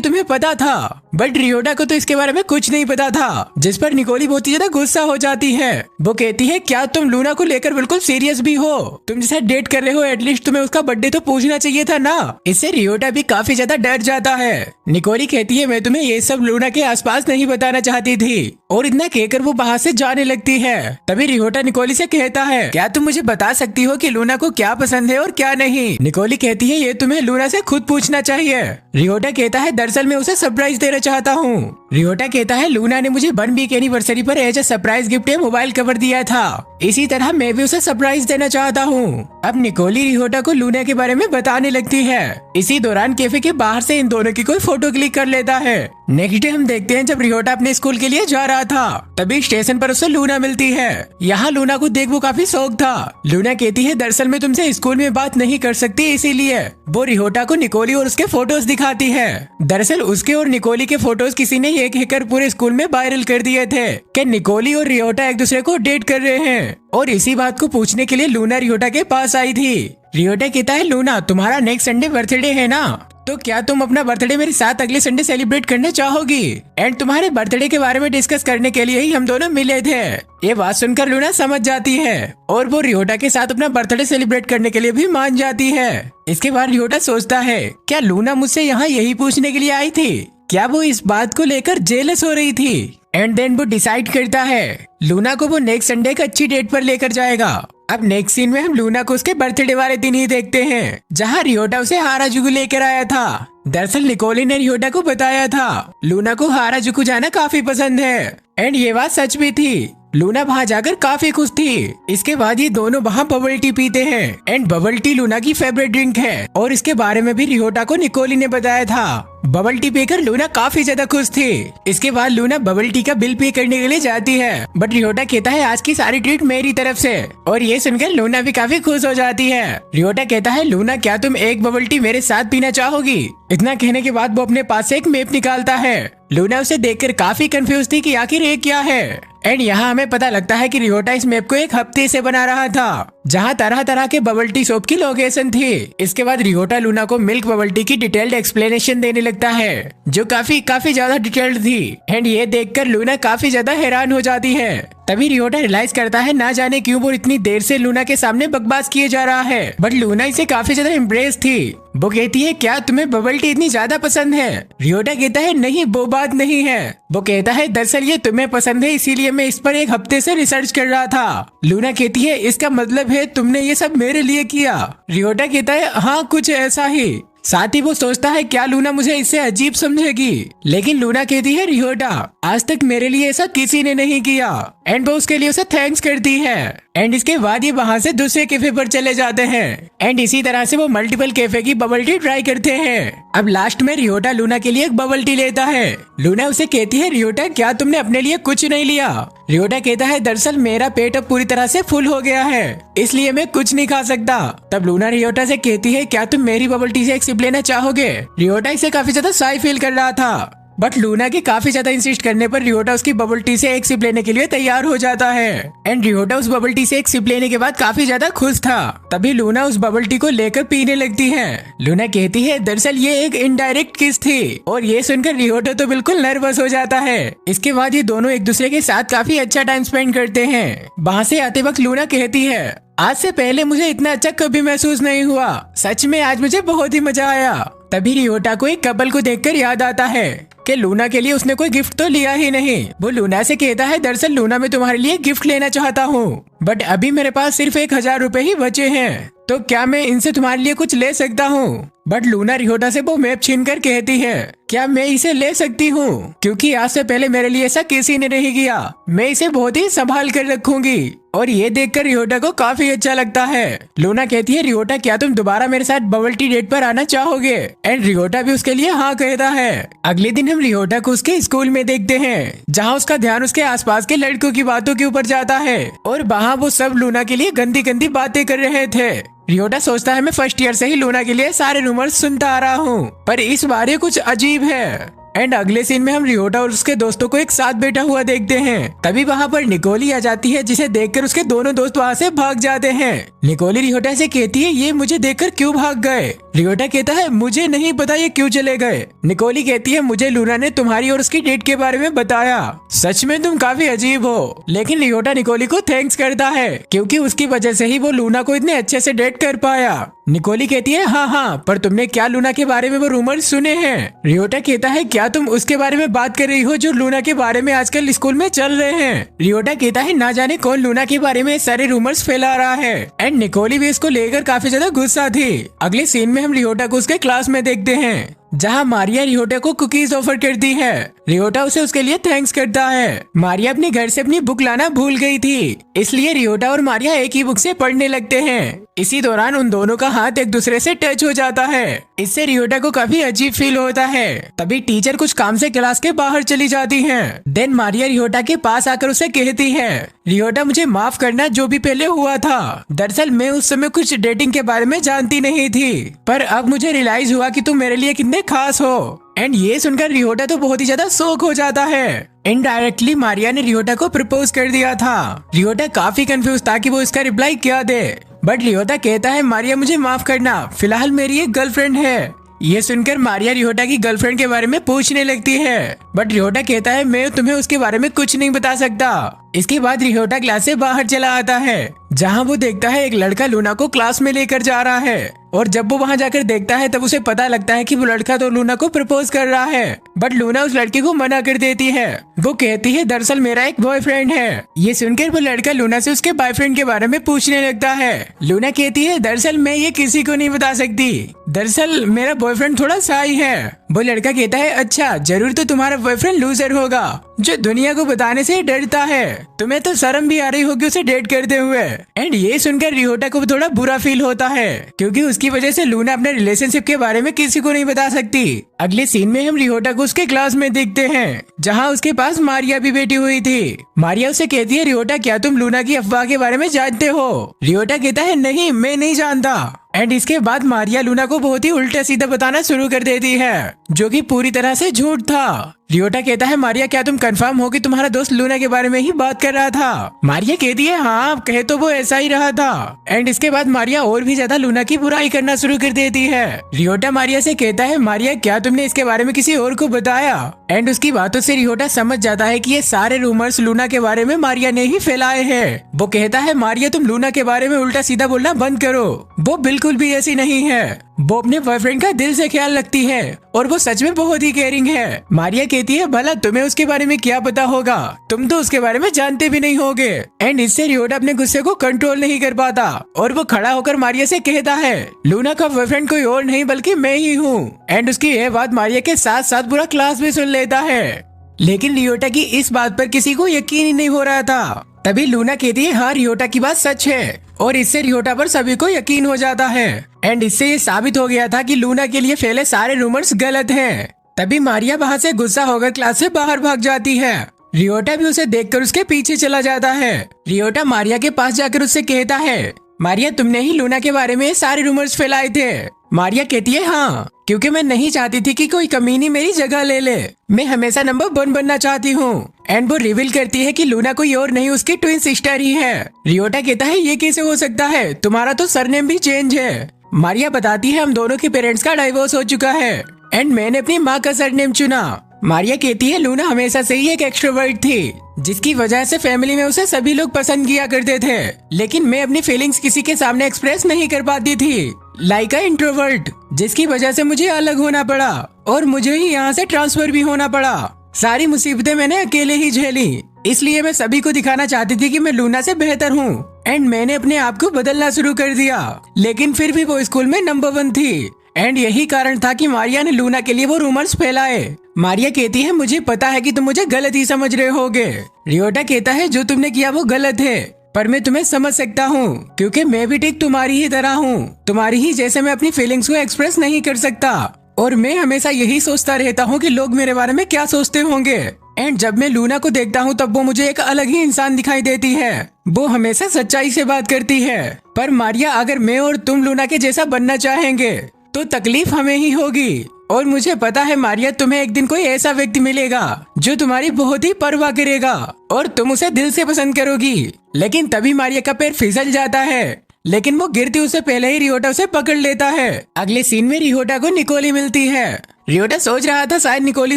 [SPEAKER 1] तुम्हें पता था? बट रियोटा को तो इसके बारे में कुछ नहीं पता था, जिस पर निकोली बहुत ही ज्यादा गुस्सा हो जाती है। वो कहती है क्या तुम लूना को लेकर बिल्कुल सीरियस भी हो? तुम जिसे डेट कर रहे हो एटलीस्ट तुम्हें उसका बर्थडे तो पूछना चाहिए था ना। इससे रियोटा भी काफी ज्यादा डर जाता है। निकोली कहती है मैं तुम्हें ये सब लूना के आसपास नहीं बताना चाहती थी, और इतना कहकर वो बाहर से जाने लगती है। तभी रियोटा निकोली से कहता है क्या तुम मुझे बता सकती हो कि लूना को क्या पसंद है और क्या नहीं? निकोली कहती है ये तुम्हें लूना से खुद पूछना चाहिए। रियोटा कहता है दरअसल मैं उसे सरप्राइज देना चाहता हूँ। रियोटा कहता है लूना ने मुझे 1 वीक एनिवर्सरी पर एज ए सरप्राइज गिफ्ट में मोबाइल कवर दिया था, इसी तरह मैं भी उसे सरप्राइज देना चाहता हूँ। अब निकोली रियोटा को लूना के बारे में बताने लगती है। इसी दौरान कैफे के बाहर से इन दोनों की कोई फोटो क्लिक कर लेता है। नेक्स्ट डे हम देखते हैं जब रियोटा अपने स्कूल के लिए जा रहा था, तभी स्टेशन पर उसे लूना मिलती है। यहाँ लूना को देख वो काफी शौक था। लूना कहती है दरअसल मैं तुमसे स्कूल में बात नहीं कर सकती, इसीलिए वो रियोटा को निकोली और उसके फोटोज दिखाती है। दरअसल उसके और निकोली के फोटोज किसी ने ये कहकर पूरे स्कूल में वायरल कर दिए थे कि निकोली और रियोटा एक दूसरे को डेट कर रहे हैं, और इसी बात को पूछने के लिए लूना रियोटा के पास आई थी। रियोटा कहता है लूना तुम्हारा नेक्स्ट संडे बर्थडे है ना, तो क्या तुम अपना बर्थडे मेरे साथ अगले संडे सेलिब्रेट करना चाहोगी? एंड तुम्हारे बर्थडे के बारे में डिस्कस करने के लिए ही हम दोनों मिले थे। ये बात सुनकर लूना समझ जाती है और वो रियोटा के साथ अपना बर्थडे सेलिब्रेट करने के लिए भी मान जाती है। इसके बाद रियोटा सोचता है क्या लूना मुझसे यहाँ यही पूछने के लिए आई थी? क्या वो इस बात को लेकर जेलस हो रही थी? एंड देन वो डिसाइड करता है लूना को वो नेक्स्ट संडे एक अच्छी डेट पर लेकर जाएगा। अब नेक्स्ट सीन में हम लूना को उसके बर्थडे वाले दिन ही देखते हैं, जहाँ रियोटा उसे हाराजुकु लेकर आया था। दरअसल निकोली ने रियोटा को बताया था लूना को हाराजुकु जाना काफी पसंद है, एंड ये बात सच भी थी। लूना वहाँ जाकर काफी खुश थी। इसके बाद ये दोनों वहाँ बबल टी पीते हैं, एंड बबल टी लूना की फेवरेट ड्रिंक है, और इसके बारे में भी रियोटा को निकोली ने बताया था। बबल टी पीकर लूना काफी ज्यादा खुश थी। इसके बाद लूना बबल टी का बिल पे करने के लिए जाती है, बट रियोटा कहता है आज की सारी ट्रीट मेरी तरफ से, और ये सुनकर लूना भी काफी खुश हो जाती है। रियोटा कहता है लूना क्या तुम एक बबल टी मेरे साथ पीना चाहोगी? इतना कहने के बाद वो अपने पास से एक मैप निकालता है। लूना उसे देखकर काफी कंफ्यूज थी कि आखिर ये क्या है। एंड यहाँ हमें पता लगता है कि रियोटा इस मैप को एक हफ्ते से बना रहा था, जहाँ तरह तरह के बबल टी शॉप की लोकेशन थी। इसके बाद रियोटा लूना को मिल्क बबल टी की डिटेल्ड एक्सप्लेनेशन देने लगता है, जो काफी ज्यादा डिटेल्ड थी। एंड ये देखकर लूना काफी ज्यादा हैरान हो जाती है। तभी रियोटा रियलाइज करता है ना जाने क्यों वो इतनी देर से लूना के सामने बकवास किए जा रहा है, बट लूना इसे काफी ज्यादा इम्प्रेस थी। वो कहती है क्या तुम्हें बबल टी इतनी ज्यादा पसंद है? रियोटा कहता है नहीं वो बात नहीं है। वो कहता है दरअसल ये तुम्हें पसंद है, इसीलिए मैं इस पर एक हफ्ते से रिसर्च कर रहा था। लूना कहती है इसका मतलब है तुमने ये सब मेरे लिए किया? रियोटा कहता है हाँ कुछ ऐसा ही। साथ ही वो सोचता है क्या लूना मुझे इससे अजीब समझेगी, लेकिन लूना कहती है रियोटा आज तक मेरे लिए ऐसा किसी ने नहीं किया, एंड वो उसके लिए उसे थैंक्स करती है। एंड इसके बाद ये वहाँ से दूसरे कैफे पर चले जाते हैं, एंड इसी तरह से वो मल्टीपल कैफे की बबल टी ट्राई करते हैं। अब लास्ट में रियोटा लूना के लिए एक बबल टी लेता है। लूना उसे कहती है रियोटा क्या तुमने अपने लिए कुछ नहीं लिया? रियोटा कहता है दरअसल मेरा पेट अब पूरी तरह से फुल हो गया है, इसलिए मैं कुछ नहीं खा सकता। तब लूना रियोटा से कहती है क्या तुम मेरी बबल टी से एक सिप लेना चाहोगे? रियोटा इसे काफी ज्यादा शाय फील कर रहा था, बट लूना के काफी ज्यादा इंसिस्ट करने पर रियोटा उसकी बबल टी से एक सिप लेने के लिए तैयार हो जाता है। एंड रियोटा उस बबल टी से एक सिप लेने के बाद काफी ज्यादा खुश था। तभी लूना उस बबल टी को लेकर पीने लगती है। लूना कहती है दरअसल ये एक इनडायरेक्ट किस थी, और ये सुनकर रियोटा तो बिल्कुल नर्वस हो जाता है। इसके बाद ये दोनों एक दूसरे के साथ काफी अच्छा टाइम स्पेंड करते हैं। वहाँ से आते वक्त लूना कहती है आज से पहले मुझे इतना अच्छा कभी महसूस नहीं हुआ, सच में आज मुझे बहुत ही मजा आया। तभी रियोटा को एक कपल को देखकर याद आता है कि लूना के लिए उसने कोई गिफ्ट तो लिया ही नहीं। वो लूना से कहता है दरअसल लूना मैं तुम्हारे लिए गिफ्ट लेना चाहता हूँ, बट अभी मेरे पास सिर्फ 1000 रुपए ही बचे हैं, तो क्या मैं इनसे तुम्हारे लिए कुछ ले सकता हूँ? बट लूना रियोटा से वो मैप छीन कर कहती है क्या मैं इसे ले सकती हूँ, क्योंकि आज से पहले मेरे लिए ऐसा किसी ने नहीं किया, मैं इसे बहुत ही संभाल कर रखूंगी। और ये देखकर रियोटा को काफी अच्छा लगता है। लूना कहती है रियोटा क्या तुम दोबारा मेरे साथ बबल टी डेट पर आना चाहोगे? एंड रियोटा भी उसके लिए हाँ कहता है। अगले दिन हम रियोटा को उसके स्कूल में देखते हैं, जहाँ उसका ध्यान उसके आसपास के लड़कों की बातों के ऊपर जाता है और वहाँ वो सब लूना के लिए गंदी गंदी बातें कर रहे थे। रियोटा सोचता है मैं फर्स्ट ईयर से ही लूना के लिए सारे रूमर्स सुनता आ रहा हूँ, पर इस बार ये कुछ अजीब है। एंड अगले सीन में हम रियोटा और उसके दोस्तों को एक साथ बैठा हुआ देखते हैं। तभी वहाँ पर निकोली आ जाती है, जिसे देखकर उसके दोनों दोस्त वहाँ से भाग जाते हैं। निकोली रियोटा से कहती है ये मुझे देखकर क्यों भाग गए? रियोटा कहता है मुझे नहीं पता ये क्यों चले गए। निकोली कहती है मुझे लूना ने तुम्हारी और उसकी डेट के बारे में बताया, सच में तुम काफी अजीब हो। लेकिन रियोटा निकोली को थैंक्स करता है क्योंकि उसकी वजह से ही वो लूना को इतने अच्छे से डेट कर पाया। निकोली कहती है हाँ, पर तुमने क्या लूना के बारे में वो रूमर सुने हैं? रियोटा कहता है क्या तुम उसके बारे में बात कर रही हो जो लूना के बारे में आजकल स्कूल में चल रहे हैं? रियोटा कहता है ना जाने कौन लूना के बारे में सारे रूमर्स फैला रहा है। एंड निकोली भी इसको लेकर काफी ज्यादा गुस्सा थी। अगले सीन में हम रियोटा को उसके क्लास में देखते हैं, जहाँ मारिया रियोटा को कुकीज ऑफर करती है। रियोटा उसे उसके लिए थैंक्स करता है। मारिया अपने घर से अपनी बुक लाना भूल गई थी, इसलिए रियोटा और मारिया एक ही बुक से पढ़ने लगते हैं। इसी दौरान उन दोनों का हाथ एक दूसरे से टच हो जाता है। इससे रियोटा को काफी अजीब फील होता है। तभी टीचर कुछ काम से क्लास के बाहर चली जाती हैं। देन मारिया रियोटा के पास आकर उसे कहती है रियोटा मुझे माफ करना जो भी पहले हुआ था। दरअसल मैं उस समय कुछ डेटिंग के बारे में जानती नहीं थी, पर अब मुझे रियलाइज हुआ कि तुम मेरे लिए कितने खास हो। एंड ये सुनकर रियोटा तो बहुत ही ज्यादा शॉक हो जाता है। इनडायरेक्टली मारिया ने रियोटा को प्रपोज कर दिया था। रियोटा काफी कंफ्यूज था कि वो इसका रिप्लाई क्या दे, बट रियोटा कहता है मारिया मुझे माफ करना, फिलहाल मेरी एक गर्लफ्रेंड है। ये सुनकर मारिया रियोटा की गर्लफ्रेंड के बारे में पूछने लगती है, बट रियोटा कहता है मैं तुम्हें उसके बारे में कुछ नहीं बता सकता। इसके बाद रियोटा क्लास से बाहर चला आता है, जहाँ वो देखता है एक लड़का लूना को क्लास में लेकर जा रहा है। और जब वो वहाँ जाकर देखता है तब उसे पता लगता है कि वो लड़का तो लूना को प्रपोज कर रहा है, बट लूना उस लड़के को मना कर देती है। वो कहती है दरअसल मेरा एक बॉयफ्रेंड है। ये सुनकर वो लड़का लूना से उसके बॉयफ्रेंड के बारे में पूछने लगता है। लूना कहती है दरअसल मैं ये किसी को नहीं बता सकती, दरअसल मेरा बॉयफ्रेंड थोड़ा शाई है। वो लड़का कहता है अच्छा, जरूर तो तुम्हारा बॉयफ्रेंड लूजर होगा जो दुनिया को बताने से डरता है, तुम्हें तो शर्म भी आ रही होगी उसे डेट करते हुए। एंड ये सुनकर रियोटा को थोड़ा बुरा फील होता है क्योंकि उसकी वजह से लूना अपने रिलेशनशिप के बारे में किसी को नहीं बता सकती। अगले सीन में हम रियोटा को उसके क्लास में देखते हैं, जहाँ उसके पास मारिया भी बैठी हुई थी। मारिया उसे कहती है रियोटा क्या तुम लूना की अफवाह के बारे में जानते हो? रियोटा कहता है नहीं, मैं नहीं जानता। एंड इसके बाद मारिया लूना को बहुत ही उल्टा सीधा बताना शुरू कर देती है, जो कि पूरी तरह से झूठ था। रियोटा कहता है मारिया क्या तुम कंफर्म हो कि तुम्हारा दोस्त लूना के बारे में ही बात कर रहा था? मारिया कहती है हाँ, कहे तो वो ऐसा ही रहा था। एंड इसके बाद मारिया और भी ज्यादा लूना की बुराई करना शुरू कर देती है। रियोटा मारिया से कहता है मारिया क्या तुमने इसके बारे में किसी और को बताया? एंड उसकी बातों से रियोटा समझ जाता है कि ये सारे रूमर्स लूना के बारे में मारिया ने ही फैलाए हैं। वो कहता है मारिया तुम लूना के बारे में उल्टा सीधा बोलना बंद करो, वो बिल्कुल भी ऐसी नहीं है। वो अपने बॉयफ्रेंड का दिल से ख्याल रखती है और वो सच में बहुत ही केयरिंग है। मारिया कहती है भला तुम्हें उसके बारे में क्या पता होगा, तुम तो उसके बारे में जानते भी नहीं होगे। एंड इससे रियोटा अपने गुस्से को कंट्रोल नहीं कर पाता और वो खड़ा होकर मारिया से कहता है लूना का बॉयफ्रेंड कोई और नहीं बल्कि मैं ही हूँ। एंड उसकी यह बात मारिया के साथ साथ पूरा क्लास भी सुन लेता है, लेकिन रियोटा की इस बात पर किसी को यकीन ही नहीं हो रहा था। तभी लूना कहती है हाँ, रियोटा की बात सच है, और इससे रियोटा पर सभी को यकीन हो जाता है। एंड इससे ये साबित हो गया था कि लूना के लिए फैले सारे रूमर्स गलत हैं। तभी मारिया वहाँ से गुस्सा होकर क्लास से बाहर भाग जाती है। रियोटा भी उसे देखकर उसके पीछे चला जाता है। रियोटा मारिया के पास जाकर उससे कहता है मारिया तुमने ही लूना के बारे में सारे रूमर्स फैलाए थे? मारिया कहती है हाँ, क्योंकि मैं नहीं चाहती थी कि कोई कमीनी मेरी जगह ले ले, मैं हमेशा नंबर 1 बनना चाहती हूँ। एंड वो रिवील करती है कि लूना कोई और नहीं उसकी ट्विन सिस्टर ही है। रियोटा कहता है ये कैसे हो सकता है, तुम्हारा तो सरनेम भी चेंज है। मारिया बताती है हम दोनों के पेरेंट्स का डाइवोर्स हो चुका है एंड मैंने अपनी माँ का सरनेम चुना। मारिया कहती है लूना हमेशा से ही एक एक्सट्रोवर्ट थी, जिसकी वजह से फैमिली में उसे सभी लोग पसंद किया करते थे, लेकिन मैं अपनी फीलिंग्स किसी के सामने एक्सप्रेस नहीं कर पाती थी, लाइक अ इंट्रोवर्ट, जिसकी वजह से मुझे अलग होना पड़ा और मुझे ही यहाँ से ट्रांसफर भी होना पड़ा। सारी मुसीबतें मैंने अकेले ही झेली, इसलिए मैं सभी को दिखाना चाहती थी कि मैं लूना से बेहतर हूँ एंड मैंने अपने आप को बदलना शुरू कर दिया, लेकिन फिर भी वो स्कूल में नंबर 1 थी। एंड यही कारण था कि मारिया ने लूना के लिए वो रूमर्स फैलाए। मारिया कहती है मुझे पता है कि तुम मुझे गलत ही समझ रहे होगे। रियोटा कहता है जो तुमने किया वो गलत है, पर मैं तुम्हें समझ सकता हूँ क्योंकि मैं भी ठीक तुम्हारी ही तरह हूँ। तुम्हारी ही जैसे मैं अपनी फीलिंग्स को एक्सप्रेस नहीं कर सकता और मैं हमेशा यही सोचता रहता हूँ कि लोग मेरे बारे में क्या सोचते होंगे। एंड जब मैं लूना को देखता हूँ तब वो मुझे एक अलग ही इंसान दिखाई देती है। वो हमेशा सच्चाई से बात करती है। पर मारिया, अगर मैं और तुम लूना के जैसा बनना चाहेंगे तो तकलीफ हमें ही होगी। और मुझे पता है मारिया, तुम्हें एक दिन कोई ऐसा व्यक्ति मिलेगा जो तुम्हारी बहुत ही परवाह करेगा और तुम उसे दिल से पसंद करोगी। लेकिन तभी मारिया का पैर फिसल जाता है, लेकिन वो गिरती उससे पहले ही रियोटा उसे पकड़ लेता है। अगले सीन में रियोटा को निकोली मिलती है। रियोटा सोच रहा था शायद निकोली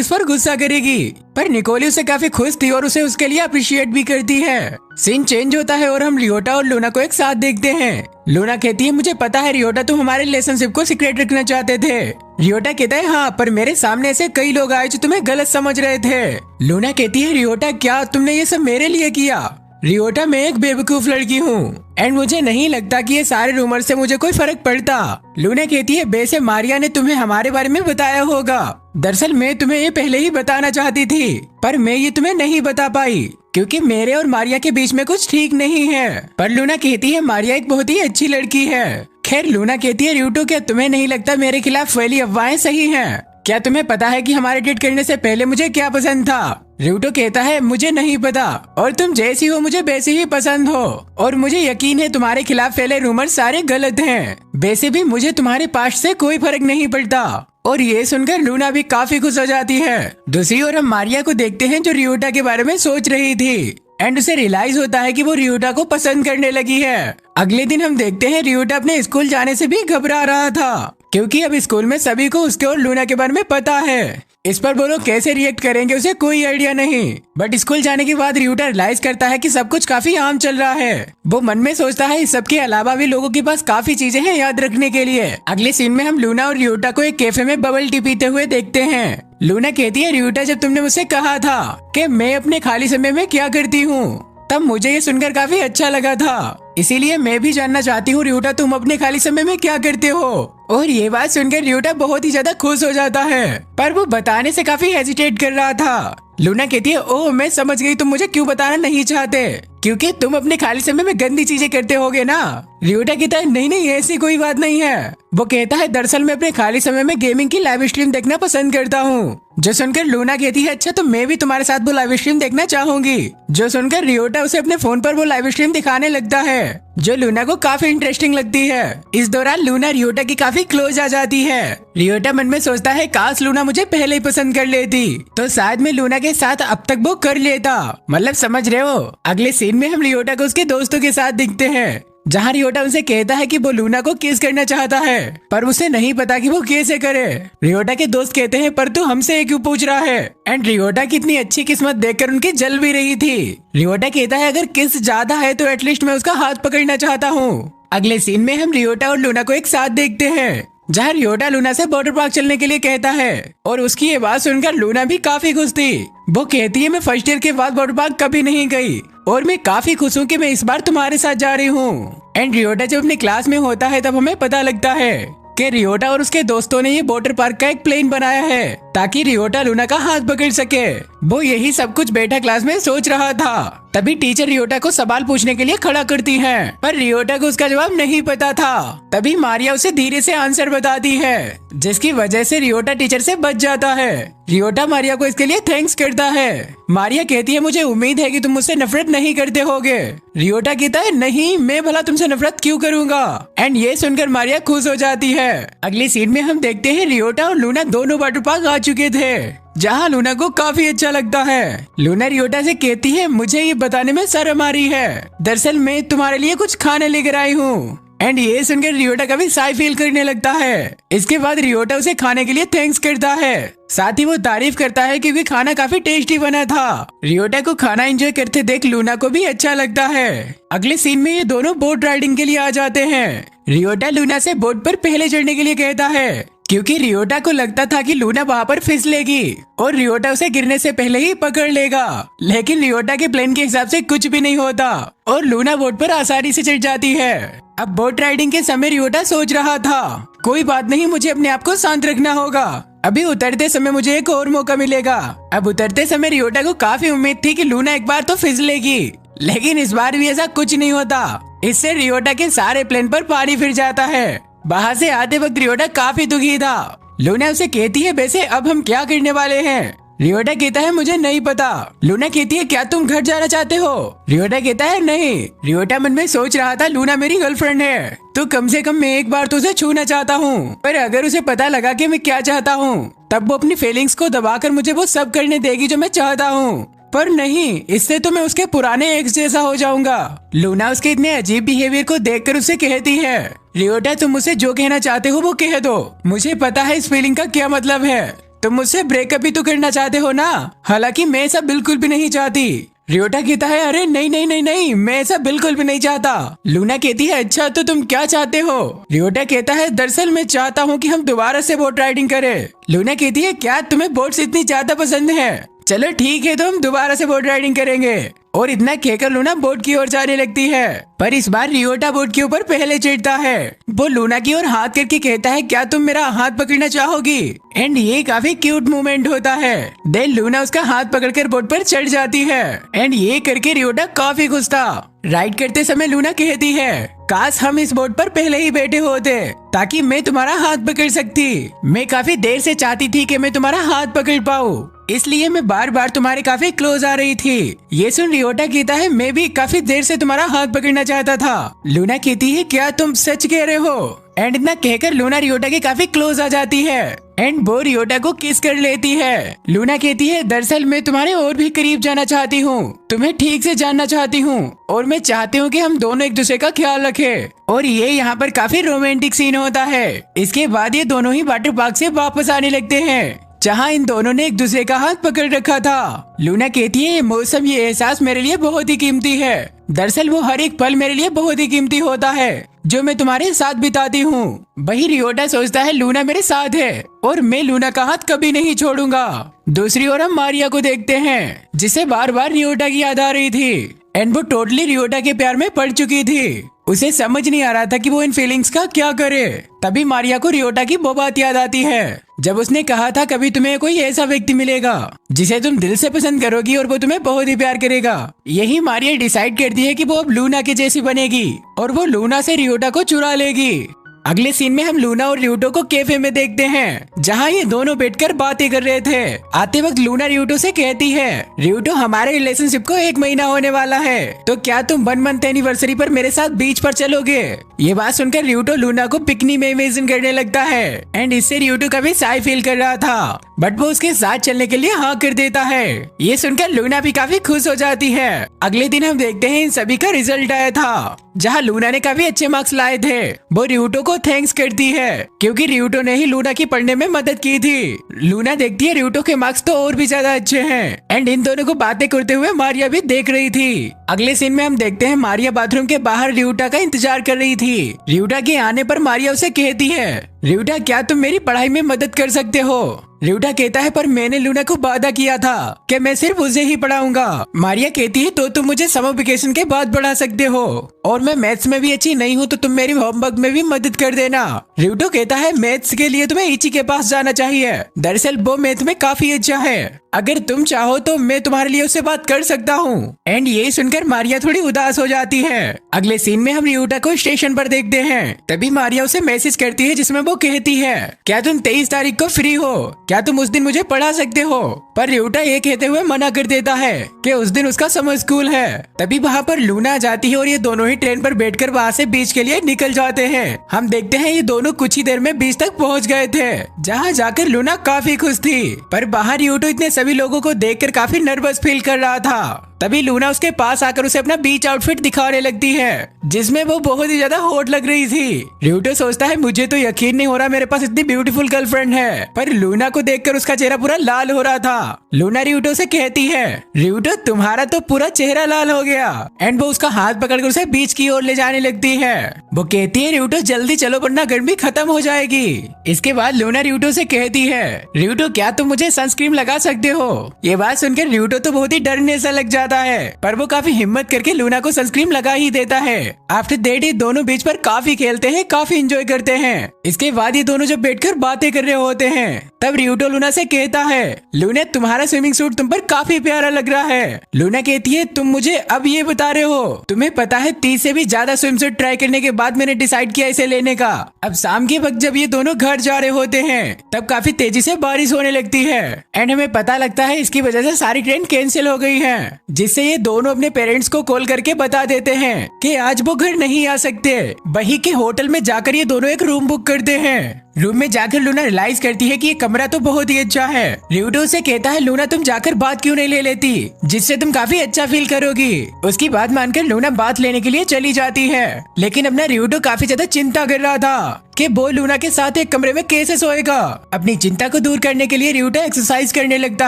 [SPEAKER 1] उस पर गुस्सा करेगी, पर निकोली उससे काफी खुश थी और उसे उसके लिए अप्रिशिएट भी करती है। सीन चेंज होता है और हम रियोटा और लूना को एक साथ देखते हैं। लूना कहती है, मुझे पता है रियोटा, तुम हमारे रिलेशनशिप को सीक्रेट रखना चाहते थे। रियोटा कहता है, हाँ, पर मेरे सामने ऐसे कई लोग आए जो तुम्हें गलत समझ रहे थे। लूना कहती है, रियोटा, क्या तुमने ये सब मेरे लिए किया? रियोटा, मैं एक बेवकूफ लड़की हूँ एंड मुझे नहीं लगता कि ये सारे रूमर से मुझे कोई फर्क पड़ता। लूना कहती है, वैसे मारिया ने तुम्हें हमारे बारे में बताया होगा। दरअसल मैं तुम्हें ये पहले ही बताना चाहती थी, पर मैं ये तुम्हें नहीं बता पाई क्योंकि मेरे और मारिया के बीच में कुछ ठीक नहीं है। पर लूना कहती है, मारिया एक बहुत ही अच्छी लड़की है। खैर, लूना कहती है, रियोटा, क्या तुम्हें नहीं लगता मेरे खिलाफ फैली अफवाहें सही हैं? क्या तुम्हें पता है कि हमारे डेट करने से पहले मुझे क्या पसंद था? रियोटा कहता है, मुझे नहीं पता और तुम जैसी हो मुझे वैसी ही पसंद हो और मुझे यकीन है तुम्हारे खिलाफ फैले रूमर सारे गलत हैं। वैसे भी मुझे तुम्हारे पास्ट से कोई फर्क नहीं पड़ता। और ये सुनकर लूना भी काफी खुश हो जाती है। दूसरी ओर हम मारिया को देखते हैं जो रियोटा के बारे में सोच रही थी एंड उसे रियलाइज होता है कि वो रियोटा को पसंद करने लगी है। अगले दिन हम देखते हैं रियोटा अपने स्कूल जाने से भी घबरा रहा था क्योंकि अब स्कूल में सभी को उसके और लूना के बारे में पता है। इस पर वो लोग कैसे रिएक्ट करेंगे उसे कोई आइडिया नहीं। बट स्कूल जाने के बाद रियोटा रियलाइज करता है कि सब कुछ काफी आम चल रहा है। वो मन में सोचता है इस सब के अलावा भी लोगों के पास काफी चीजें हैं याद रखने के लिए। अगले सीन में हम लूना और रियोटा को एक कैफे में बबल टी पीते हुए देखते हैं। लूना कहती है, रियोटा, जब तुमने मुझसे कहा था कि मैं अपने खाली समय में क्या करती हूँ तब मुझे ये सुनकर काफी अच्छा लगा था, इसीलिए मैं भी जानना चाहती हूँ रियोटा, तुम अपने खाली समय में क्या करते हो? और ये बात सुनकर रियोटा बहुत ही ज्यादा खुश हो जाता है, पर वो बताने से काफी हेजिटेट कर रहा था। लूना कहती है, ओह, मैं समझ गई, तुम मुझे क्यों बताना नहीं चाहते, क्योंकि तुम अपने खाली समय में गंदी चीजें करते होगे ना। रियोटा कहता है, नहीं नहीं, ऐसी कोई बात नहीं है। वो कहता है, दरअसल मैं अपने खाली समय में गेमिंग की लाइव स्ट्रीम देखना पसंद करता हूँ। जो सुनकर लूना कहती है, अच्छा, तो मैं भी तुम्हारे साथ वो लाइव स्ट्रीम देखना चाहूंगी। जो सुनकर रियोटा उसे अपने फोन पर वो लाइव स्ट्रीम दिखाने लगता है जो लूना को काफी इंटरेस्टिंग लगती है। इस दौरान लूना रियोटा की काफी क्लोज आ जाती है। रियोटा मन में सोचता है, काश लूना मुझे पहले ही पसंद कर लेती तो शायद मैं लूना के साथ अब तक वो कर लेता। मतलब समझ रहे हो। अगले सीन में हम रियोटा को उसके दोस्तों के साथ दिखते हैं जहाँ रियोटा उनसे कहता है कि वो लूना को किस करना चाहता है, पर उसे नहीं पता कि वो कैसे करे। रियोटा के दोस्त कहते हैं, पर तू हमसे क्यों पूछ रहा है? एंड रियोटा की इतनी अच्छी किस्मत देखकर उनकी जल भी रही थी। रियोटा कहता है, अगर किस ज्यादा है तो एटलीस्ट मैं उसका हाथ पकड़ना चाहता हूँ। अगले सीन में हम रियोटा और लूना को एक साथ देखते हैं जहाँ रियोटा लूना से वाटर पार्क चलने के लिए कहता है और उसकी ये बात सुनकर लूना भी काफी खुश थी। वो कहती है, मैं फर्स्ट ईयर के बाद वाटर पार्क कभी नहीं गई और मैं काफी खुश हूँ कि मैं इस बार तुम्हारे साथ जा रही हूँ। एंड रियोटा जब अपनी क्लास में होता है तब हमें पता लगता है कि रियोटा और उसके दोस्तों ने ये वाटर पार्क का एक प्लेन बनाया है ताकि रियोटा लूना का हाथ पकड़ सके। वो यही सब कुछ बैठा क्लास में सोच रहा था। तभी टीचर रियोटा को सवाल पूछने के लिए खड़ा करती है, पर रियोटा को उसका जवाब नहीं पता था। तभी मारिया उसे धीरे से आंसर बताती है जिसकी वजह से रियोटा टीचर से बच जाता है। रियोटा मारिया को इसके लिए थैंक्स करता है। मारिया कहती है, मुझे उम्मीद है कि तुम मुझसे नफरत नहीं करते होगे। रियोटा कहता है, नहीं, मैं भला तुमसे नफरत क्यों करूंगा। एंड ये सुनकर मारिया खुश हो जाती है। अगले सीन में हम देखते हैं रियोटा और लूना दोनों वाटर पार्क आ चुके थे जहाँ लूना को काफी अच्छा लगता है। लूना रियोटा से कहती है, मुझे ये बताने में शर्म आ रही है, दरअसल मैं तुम्हारे लिए कुछ खाने लेकर आई हूँ। एंड ये सुनकर रियोटा काफी शाय फील करने लगता है। इसके बाद रियोटा उसे खाने के लिए थैंक्स करता है, साथ ही वो तारीफ करता है क्योंकि खाना काफी टेस्टी बना था। रियोटा को खाना एंजॉय करते देख लूना को भी अच्छा लगता है। अगले सीन में ये दोनों बोट राइडिंग के लिए आ जाते हैं। रियोटा लूना से बोट पर पहले चढ़ने के लिए कहता है क्योंकि रियोटा को लगता था कि लूना वहाँ पर फिसलेगी और रियोटा उसे गिरने से पहले ही पकड़ लेगा, लेकिन रियोटा के प्लान के हिसाब से कुछ भी नहीं होता और लूना बोट पर आसानी से चढ़ जाती है। अब बोट राइडिंग के समय रियोटा सोच रहा था, कोई बात नहीं, मुझे अपने आप को शांत रखना होगा, अभी उतरते समय मुझे एक और मौका मिलेगा। अब उतरते समय रियोटा को काफी उम्मीद थी कि लूना एक बार तो फिसलेगी, लेकिन इस बार भी ऐसा कुछ नहीं होता। इससे रियोटा के सारे प्लेन पर पानी फिर जाता है। बाहर से आते वक्त रियोटा काफी दुखी था। लूना उसे कहती है वैसे अब हम क्या करने वाले हैं? रियोटा कहता है मुझे नहीं पता। लूना कहती है क्या तुम घर जाना चाहते हो? रियोटा कहता है नहीं। रियोटा मन में सोच रहा था लूना मेरी गर्लफ्रेंड है तो कम से कम मैं एक बार तो उसे छूना चाहता हूँ, पर अगर उसे पता लगा कि मैं क्या चाहता हूँ तब वो अपनी फीलिंग्स को दबाकर मुझे वो सब करने देगी जो मैं चाहता हूँ। पर नहीं, इससे तो मैं उसके पुराने एक्स जैसा हो जाऊंगा। लूना उसके इतने अजीब बिहेवियर को देखकर उसे कहती है रियोटा तुम मुझसे जो कहना चाहते हो वो कह दो, मुझे पता है इस फीलिंग का क्या मतलब है। तुम मुझसे ब्रेकअप भी तो करना चाहते हो ना? हालांकि मैं ऐसा बिल्कुल भी नहीं चाहती। रियोटा कहता है अरे नहीं नहीं नहीं नहीं, मैं ऐसा बिल्कुल भी नहीं चाहता। लूना कहती है अच्छा तो तुम क्या चाहते हो? रियोटा कहता है दरअसल मैं चाहता हूँ कि हम दोबारा से बोट राइडिंग करें। लूना कहती है क्या तुम्हें बोट्स इतनी ज्यादा पसंद है? चलो ठीक है तो हम दोबारा से बोट राइडिंग करेंगे। और इतना कहकर लूना बोट की ओर जाने लगती है, पर इस बार रियोटा बोट के ऊपर पहले चढ़ता है। वो लूना की ओर हाथ करके कहता है क्या तुम मेरा हाथ पकड़ना चाहोगी? एंड ये काफी क्यूट मोमेंट होता है। देन लूना उसका हाथ पकड़कर बोट पर चढ़ जाती है एंड ये करके रियोटा काफी खुश था। राइड करते समय लूना कहती है काश हम इस बोट पर पहले ही बैठे होते ताकि मैं तुम्हारा हाथ पकड़ सकती। मैं काफी देर से चाहती थी कि मैं तुम्हारा हाथ पकड़ पाऊँ, इसलिए मैं बार बार तुम्हारे काफी क्लोज आ रही थी। ये सुन रियोटा कहता है मैं भी काफी देर से तुम्हारा हाथ पकड़ना चाहता था। लूना कहती है क्या तुम सच कह रहे हो? एंड इतना कहकर लूना रियोटा के काफी क्लोज आ जाती है एंड वो रियोटा को किस कर लेती है। लूना कहती है दरअसल मैं तुम्हारे और भी करीब जाना चाहती हूँ, तुम्हें ठीक से जानना चाहती हूँ और मैं चाहती हूँ कि हम दोनों एक दूसरे का ख्याल रखें। और ये यहाँ पर काफी रोमांटिक सीन होता है। इसके बाद ये दोनों ही वाटर पार्क से वापस आने लगते हैं जहाँ इन दोनों ने एक दूसरे का हाथ पकड़ रखा था। लूना कहती है ये मौसम, ये एहसास मेरे लिए बहुत ही कीमती है। दरअसल वो हर एक पल मेरे लिए बहुत ही कीमती होता है जो मैं तुम्हारे साथ बिताती हूँ। वही रियोटा सोचता है लूना मेरे साथ है और मैं लूना का हाथ कभी नहीं छोड़ूंगा। दूसरी ओर हम मारिया को देखते हैं जिसे बार बार रियोटा की याद आ रही थी एंड वो टोटली रियोटा के प्यार में पड़ चुकी थी। उसे समझ नहीं आ रहा था कि वो इन फीलिंग्स का क्या करे। तभी मारिया को रियोटा की वो बात याद आती है जब उसने कहा था कभी तुम्हें कोई ऐसा व्यक्ति मिलेगा जिसे तुम दिल से पसंद करोगी और वो तुम्हें बहुत ही प्यार करेगा। यही मारिया डिसाइड करती है कि वो अब लूना के जैसी बनेगी और वो लूना से रियोटा को चुरा लेगी। अगले सीन में हम लूना और रियोटो को कैफे में देखते हैं जहाँ ये दोनों बैठकर बातें कर रहे थे। आते वक्त लूना रियोटो से कहती है रियोटो हमारे रिलेशनशिप को 1 महीना होने वाला है तो क्या तुम 1 मंथ एनिवर्सरी पर मेरे साथ बीच पर चलोगे? ये बात सुनकर रियोटो लूना को पिकनिक में इमेजिन करने लगता है एंड इससे रियोटो काफी शाय फील कर रहा था बट वो उसके साथ चलने के लिए हाँ कर देता है। ये सुनकर लूना भी काफी खुश हो जाती है। अगले दिन हम देखते हैं इन सभी का रिजल्ट आया था जहाँ लूना ने काफी अच्छे मार्क्स लाए थे। वो रियोटो को थैंक्स करती है क्योंकि रियोटो ने ही लूना की पढ़ने में मदद की थी। लूना देखती है रियोटो के मार्क्स तो और भी ज्यादा अच्छे हैं एंड इन दोनों को बातें करते हुए मारिया भी देख रही थी। अगले सीन में हम देखते हैं मारिया बाथरूम के बाहर रियोटा का इंतजार कर रही थी। रियोटा के आने पर मारिया उसे कहती है रियोटा क्या तुम मेरी पढ़ाई में मदद कर सकते हो? रियोटा कहता है पर मैंने लूना को वादा किया था कि मैं सिर्फ उसे ही पढ़ाऊंगा। मारिया कहती है तो तुम मुझे समर वेकेशन के बाद पढ़ा सकते हो और मैं मैथ्स में भी अच्छी नहीं हूँ तो तुम मेरी होमवर्क में भी मदद कर देना। रियोटो कहता है मैथ्स के लिए तुम्हें इची के पास जाना चाहिए, दरअसल वो मैथ में काफी अच्छा है, अगर तुम चाहो तो मैं तुम्हारे लिए उससे बात कर सकता हूँ। एंड ये सुनकर मारिया थोड़ी उदास हो जाती है। अगले सीन में हम रियोटा को स्टेशन पर देखते हैं। तभी मारिया उसे मैसेज करती है जिसमें वो कहती है क्या तुम 23 तारीख को फ्री हो? क्या तुम उस दिन मुझे पढ़ा सकते हो? पर रियोटा ये कहते हुए मना कर देता है कि उस दिन उसका समर स्कूल है। तभी वहाँ पर लूना आ जाती है और ये दोनों ही ट्रेन पर बैठकर वहाँ से बीच के लिए निकल जाते हैं। हम देखते हैं ये दोनों कुछ ही देर में बीच तक पहुँच गए थे जहाँ जाकर लूना काफी खुश थी, पर बाहर रियोटो इतने सभी लोगों को देखकर काफी नर्वस फील कर रहा था। तभी लूना उसके पास आकर उसे अपना बीच आउटफिट दिखाने लगती है जिसमें वो बहुत ही ज्यादा हॉट लग रही थी। रियोटो सोचता है मुझे तो यकीन नहीं हो रहा मेरे पास इतनी ब्यूटीफुल गर्लफ्रेंड है, पर लूना को देखकर उसका चेहरा पूरा लाल हो रहा था। लूना रियोटो से कहती है रियोटो तुम्हारा तो पूरा चेहरा लाल हो गया एंड वो उसका हाथ पकड़कर उसे बीच की ओर ले जाने लगती है। वो कहती है रियोटो जल्दी चलो वरना गर्मी खत्म हो जाएगी। इसके बाद लूना रियोटो से कहती है रियोटो क्या तुम मुझे सनस्क्रीन लगा सकते हो? ये बात सुनकर रियोटो तो बहुत ही डरने सा लग जाता जाता है, पर वो काफी हिम्मत करके लूना को सनस्क्रीन लगा ही देता है। आफ्टर दैट ये दोनों बीच पर काफी खेलते हैं, काफी एंजॉय करते हैं। इसके बाद ये दोनों जब बैठकर बातें कर रहे होते हैं तब रियोटो लूना से कहता है, लूना तुम्हारा स्विमिंग सूट तुम पर काफी प्यारा लग रहा है। लूना कहती है, तुम मुझे अब ये बता रहे हो, तुम्हें पता है 30 से भी ज्यादा स्विम सूट ट्राई करने के बाद मैंने डिसाइड किया इसे लेने का। अब शाम के वक्त जब ये दोनों घर जा रहे होते हैं तब काफी तेजी से बारिश होने लगती है एंड हमें पता लगता है इसकी वजह से सारी ट्रेन कैंसिल हो गई है, जिससे ये दोनों अपने पेरेंट्स को कॉल करके बता देते हैं कि आज वो घर नहीं आ सकते। वही के होटल में जाकर ये दोनों एक रूम बुक करते हैं। रूम में जाकर लूना रियलाइज करती है कि ये कमरा तो बहुत ही अच्छा है। रियोटो से कहता है, लूना तुम जाकर बात क्यों नहीं ले लेती, जिससे तुम काफी अच्छा फील करोगी। उसकी बात मानकर लूना बात लेने के लिए चली जाती है, लेकिन अपना रियोटो काफी ज्यादा चिंता कर रहा था कि वो लूना के साथ एक कमरे में कैसे सोएगा। अपनी चिंता को दूर करने के लिए रियोटो एक्सरसाइज करने लगता